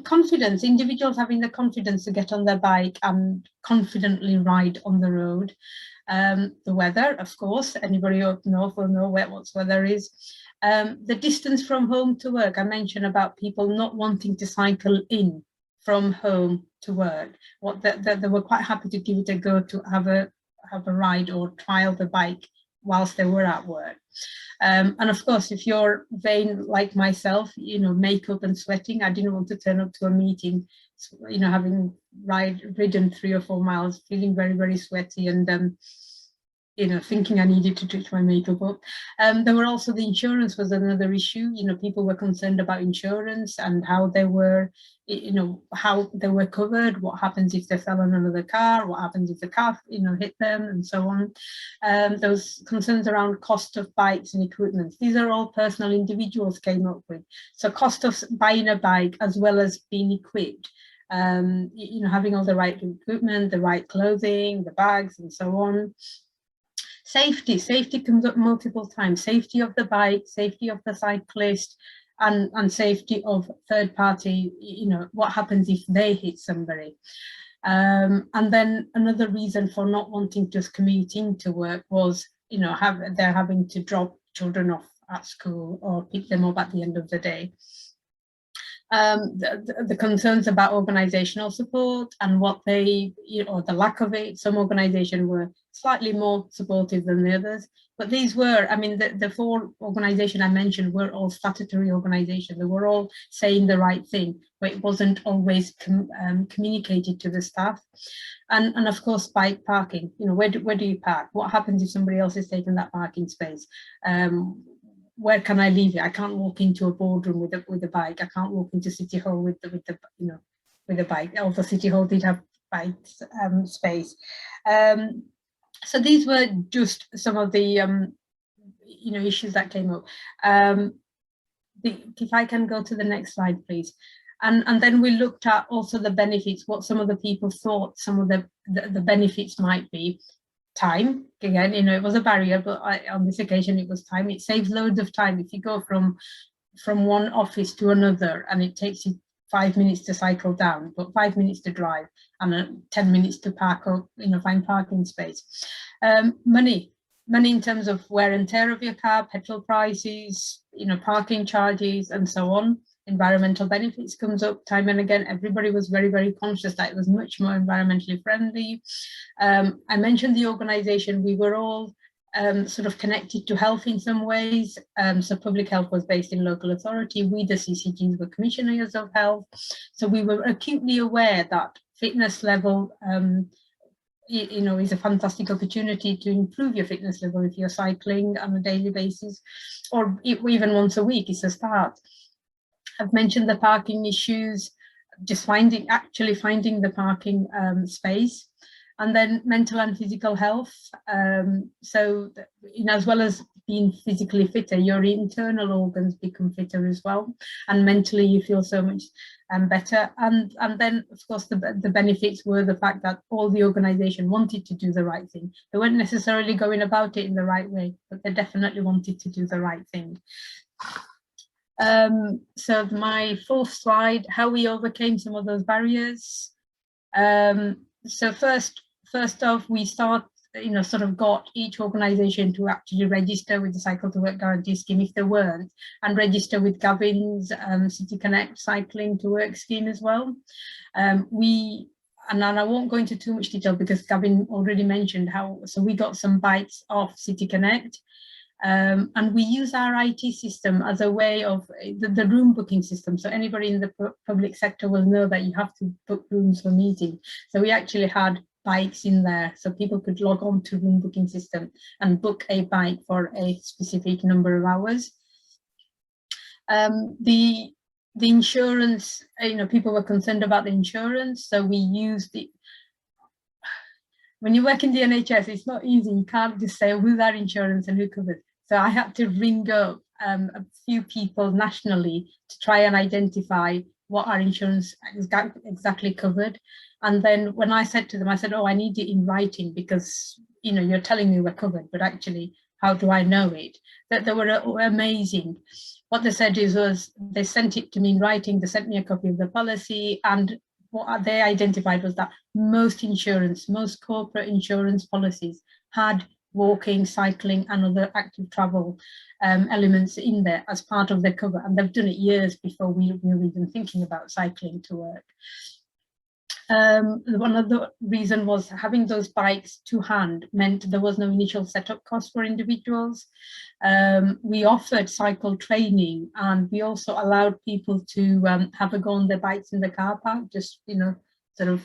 Confidence, individuals having the confidence to get on their bike and confidently ride on the road. The weather, of course, anybody up north will know what weather is. The distance from home to work, I mentioned about people not wanting to cycle in from home to work. They were quite happy to give it a go, to have a ride or trial the bike whilst they were at work. And of course, if you're vain like myself, you know, makeup and sweating, I didn't want to turn up to a meeting, you know, having ridden 3 or 4 miles, feeling very, very sweaty and, you know, thinking I needed to touch my makeup up. There were also the insurance was another issue. You know, people were concerned about insurance and how they were, you know, how they were covered, what happens if they fell on another car, what happens if the car, you know, hit them and so on. Those concerns around cost of bikes and equipment. These are all personal individuals came up with. So cost of buying a bike as well as being equipped. You know, having all the right equipment, the right clothing, the bags and so on. Safety comes up multiple times. Safety of the bike, safety of the cyclist, and safety of third party, you know, what happens if they hit somebody. And then another reason for not wanting to commute into work was, you know, they're having to drop children off at school or pick them up at the end of the day. The concerns about organizational support and what they, you know, the lack of it. Some organizations were slightly more supportive than the others, but these were, I mean, the 4 organizations I mentioned were all statutory organizations. They were all saying the right thing, but it wasn't always communicated to the staff. And of course, bike parking, you know, where do you park? What happens if somebody else is taking that parking space? Where can I leave it? I can't walk into a boardroom with a bike. I can't walk into City Hall with the you know, with a bike. Although City Hall did have bike space. So these were just some of the you know, issues that came up. If I can go to the next slide, please. And then we looked at also the benefits, what some of the people thought some of the benefits might be. Time, again, you know, it was a barrier, but on this occasion it was time. It saves loads of time. If you go from one office to another and it takes you 5 minutes to cycle down, but 5 minutes to drive and 10 minutes to park up, you know, find parking space. Money in terms of wear and tear of your car, petrol prices, you know, parking charges and so on. Environmental benefits comes up time and again. Everybody was very, very conscious that it was much more environmentally friendly. I mentioned the organisation. We were all sort of connected to health in some ways. So public health was based in local authority. We, the CCGs, were commissioners of health. So we were acutely aware that fitness level, you know, is a fantastic opportunity to improve your fitness level if you're cycling on a daily basis, or even once a week. It's a start. I've mentioned the parking issues, just actually finding the parking space, and then mental and physical health. So, you know, as well as being physically fitter, your internal organs become fitter as well, and mentally you feel so much better. And then, of course, the benefits were the fact that all the organisation wanted to do the right thing. They weren't necessarily going about it in the right way, but they definitely wanted to do the right thing. So my 4th slide, how we overcame some of those barriers. So first off, we sort of got each organisation to actually register with the Cycle to Work Guarantee Scheme if they weren't, and register with Gavin's City Connect Cycling to Work scheme as well. And I won't go into too much detail because Gavin already mentioned how. So we got some bikes off City Connect. And we use our IT system as a way of the room booking system. So anybody in the public sector will know that you have to book rooms for meetings. So we actually had bikes in there, so people could log on to room booking system and book a bike for a specific number of hours. The insurance, you know, people were concerned about the insurance, so we used when you work in the NHS, it's not easy. You can't just say who's our insurance and who covers. So I had to ring up a few people nationally to try and identify what our insurance exactly covered. And then when I said to them, I said, oh, I need it in writing because, you know, you're telling me we're covered, but actually, how do I know it? That they were amazing. What they said was they sent it to me in writing. They sent me a copy of the policy, and what they identified was that most corporate insurance policies had walking, cycling and other active travel elements in there as part of their cover, and they've done it years before we were even thinking about cycling to work. One other reason was having those bikes to hand meant there was no initial setup cost for individuals. We offered cycle training, and we also allowed people to have a go on their bikes in the car park, just, you know, sort of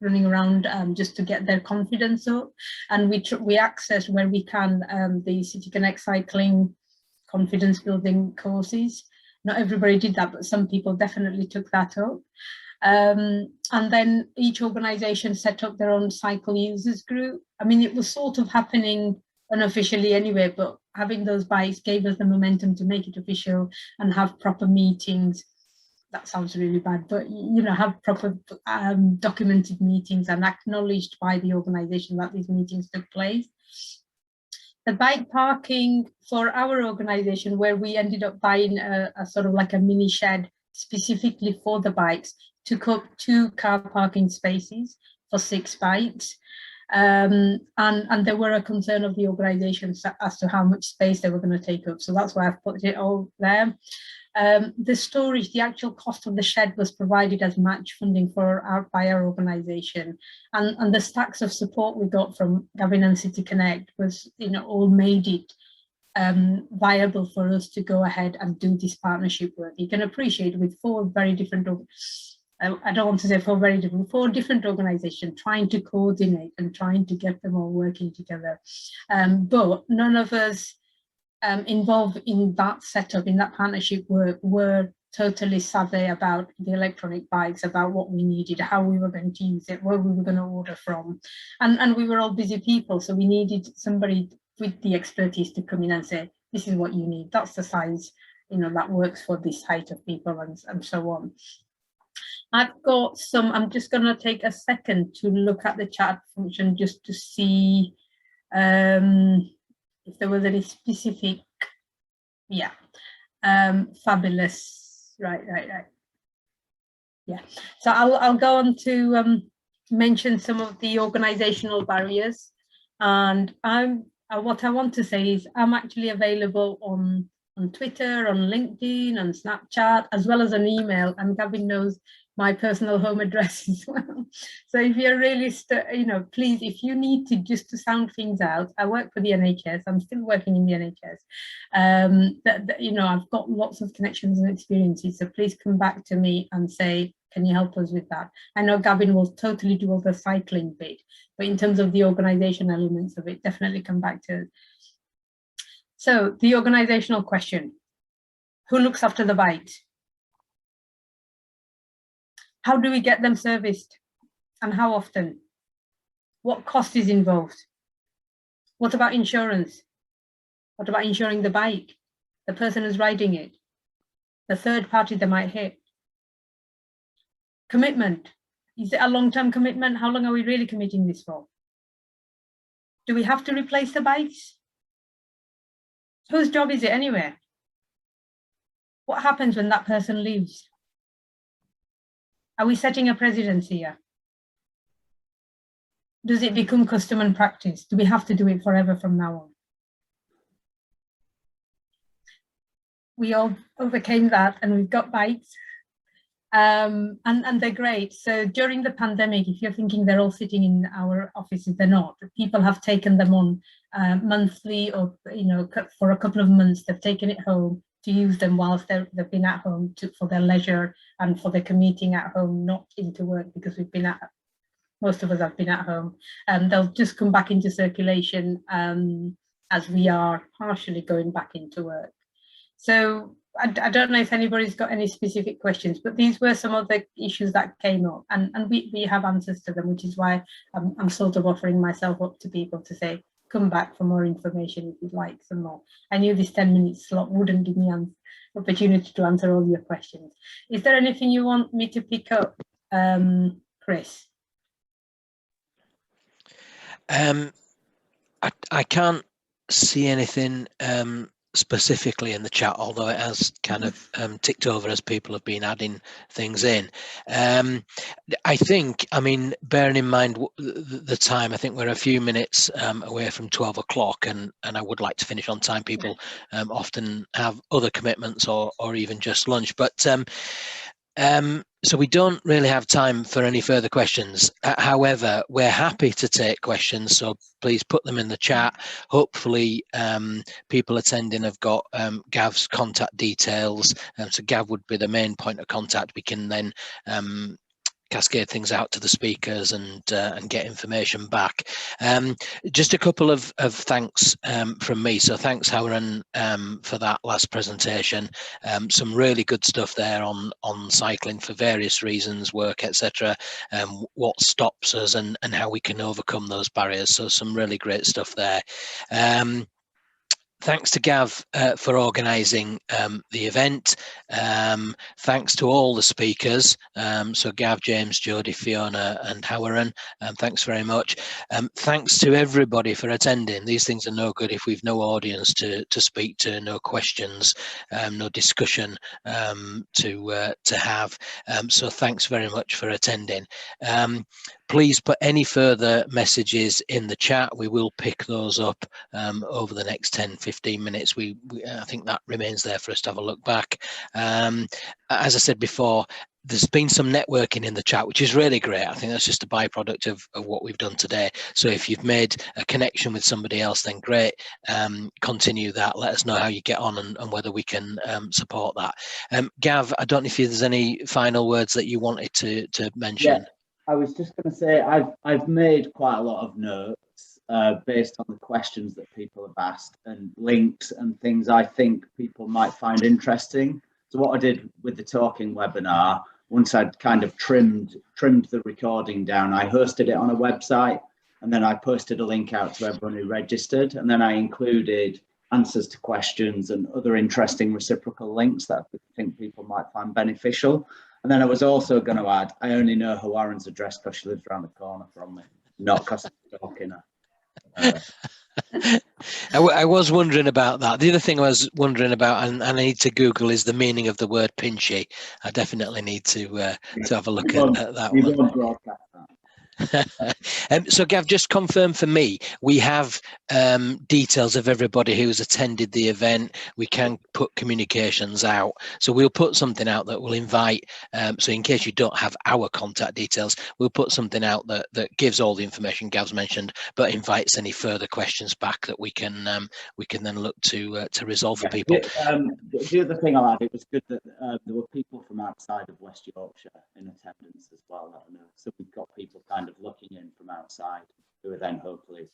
running around just to get their confidence up. And we access where we can the City Connect cycling confidence building courses. Not everybody did that, but some people definitely took that up. And then each organisation set up their own cycle users group. I mean, it was sort of happening unofficially anyway, but having those bikes gave us the momentum to make it official and have proper meetings. That sounds really bad, but, you know, have proper documented meetings and acknowledged by the organisation that these meetings took place. The bike parking for our organisation, where we ended up buying a sort of like a mini shed specifically for the bikes, took up 2 car parking spaces. for 6 bikes. And there were a concern of the organisation as to how much space they were going to take up. So that's why I've put it all there. The storage, the actual cost of the shed was provided as match funding by our organisation, and the stacks of support we got from Gavin and City Connect was, all made it viable for us to go ahead and do this partnership work. You can appreciate with 4 very different, I don't want to say 4 different organisations trying to coordinate and trying to get them all working together, but none of us involved in that setup, in that partnership work, were totally savvy about the electronic bikes, about what we needed, how we were going to use it, where we were going to order from. And we were all busy people, so we needed somebody with the expertise to come in and say, this is what you need, that's the size, that works for this height of people, and so on. I've got some, I'm just going to take a second to look at the chat function just to see if there was any specific, fabulous, right. Yeah, so I'll go on to mention some of the organizational barriers, and what I want to say is I'm actually available on Twitter, on LinkedIn, on Snapchat, as well as an email, and Gavin knows my personal home address as well. So if you're really, please, if you need to sound things out, I work for the NHS, I'm still working in the NHS. I've got lots of connections and experiences, so please come back to me and say, can you help us with that? I know Gavin will totally do all the cycling bit, but in terms of the organisation elements of it, definitely come back to us. So the organisational question, who looks after the bikes? How do we get them serviced, and how often? What cost is involved? What about insurance? What about insuring the bike, the person who's riding it, the third party they might hit? Commitment, is it a long-term commitment? How long are we really committing this for? Do we have to replace the bikes? Whose job is it anyway? What happens when that person leaves? Are we setting a precedence here? Does it become custom and practice? Do we have to do it forever from now on? We all overcame that, and we've got bikes, and they're great. So during the pandemic, if you're thinking they're all sitting in our offices, they're not. People have taken them on monthly, or for a couple of months, they've taken it home to use them whilst they've been at home for their leisure and for their commuting at home, not into work, because most of us have been at home. They'll just come back into circulation as we are partially going back into work. So I don't know if anybody's got any specific questions, but these were some of the issues that came up, and we have answers to them, which is why I'm sort of offering myself up to people to say, come back for more information if you'd like some more. I knew this 10-minute slot wouldn't give me an opportunity to answer all your questions. Is there anything you want me to pick up, Chris? I can't see anything specifically in the chat, although it has kind of ticked over as people have been adding things in. I think, bearing in mind the time, I think we're a few minutes away from 12 o'clock, and I would like to finish on time. People often have other commitments or even just lunch, but so we don't really have time for any further questions. However, we're happy to take questions, so please put them in the chat. Hopefully people attending have got Gav's contact details, so Gav would be the main point of contact. We can then cascade things out to the speakers and get information back. Just a couple of thanks from me. So thanks, Howard, for that last presentation. Some really good stuff there on cycling for various reasons, work, etc. What stops us and how we can overcome those barriers. So some really great stuff there. Thanks to Gav for organising the event. Thanks to all the speakers. So Gav, James, Jodie, Fiona and Howard. Thanks very much. Thanks to everybody for attending. These things are no good if we've no audience to speak to, no questions, no discussion to have. So thanks very much for attending. please put any further messages in the chat. We will pick those up over the next 10-15 minutes. I think that remains there for us to have a look back. As I said before, there's been some networking in the chat, which is really great. I think that's just a byproduct of what we've done today. So if you've made a connection with somebody else, then great. Continue that. Let us know how you get on and whether we can support that. Gav, I don't know if there's any final words that you wanted to mention. Yeah, I was just going to say I've made quite a lot of notes based on the questions that people have asked and links and things I think people might find interesting. So what I did with the talking webinar, once I'd kind of trimmed the recording down, I hosted it on a website, and then I posted a link out to everyone who registered, and then I included answers to questions and other interesting reciprocal links that I think people might find beneficial. And then I was also going to add, I only know Hawaran's address because she lives around the corner from me, not because I'm stalking her. I was wondering about that. The other thing I was wondering about, and I need to Google, is the meaning of the word pinchy. I definitely need to have a look at that one. Won't broadcast that. So Gav, just confirm for me, we have details of everybody who's attended the event. We can put communications out, so we'll put something out that will invite, so in case you don't have our contact details, we'll put something out that gives all the information Gav's mentioned, but invites any further questions back that we can then look to resolve for people. The other thing I'll add, it was good that there were people from outside of West Yorkshire in attendance as well. I don't know. So we've got people kind of looking in from outside who are then hopefully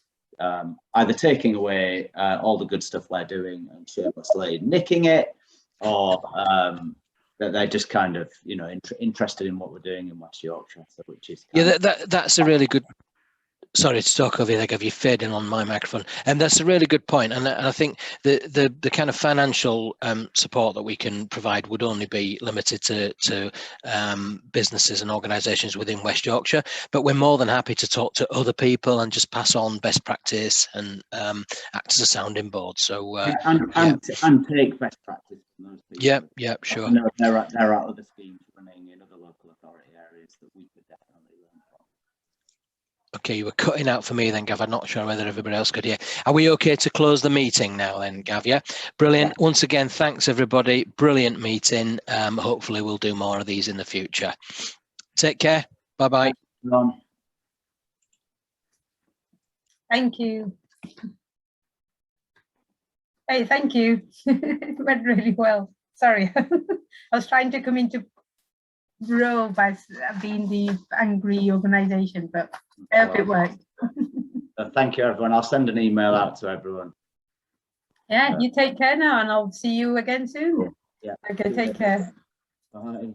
either taking away all the good stuff we're doing and shamelessly nicking it, or that they're just kind of, you know, interested in what we're doing in West Yorkshire. So which is that's a really good. Sorry to talk over you, Gav, you're fading on my microphone. And that's a really good point. And I think the kind of financial support that we can provide would only be limited to businesses and organisations within West Yorkshire. But we're more than happy to talk to other people and just pass on best practice and act as a sounding board. So and take best practice from those people. Yeah, sure. No, there are other schemes running in other local authority areas that we could definitely learn from. Okay, you were cutting out for me then, Gav. I'm not sure whether everybody else could hear. Are we okay to close the meeting now then, Gav? Yeah, brilliant. Yeah. Once again, thanks everybody. Brilliant meeting. Hopefully we'll do more of these in the future. Take care. Bye-bye. Thank you. Hey, thank you. It went really well. Sorry, I was trying to come into row by being the angry organisation, but I hope it worked. Thank you, everyone. I'll send an email out to everyone. Yeah, you take care now, and I'll see you again soon. Yeah. Okay, take care. Bye.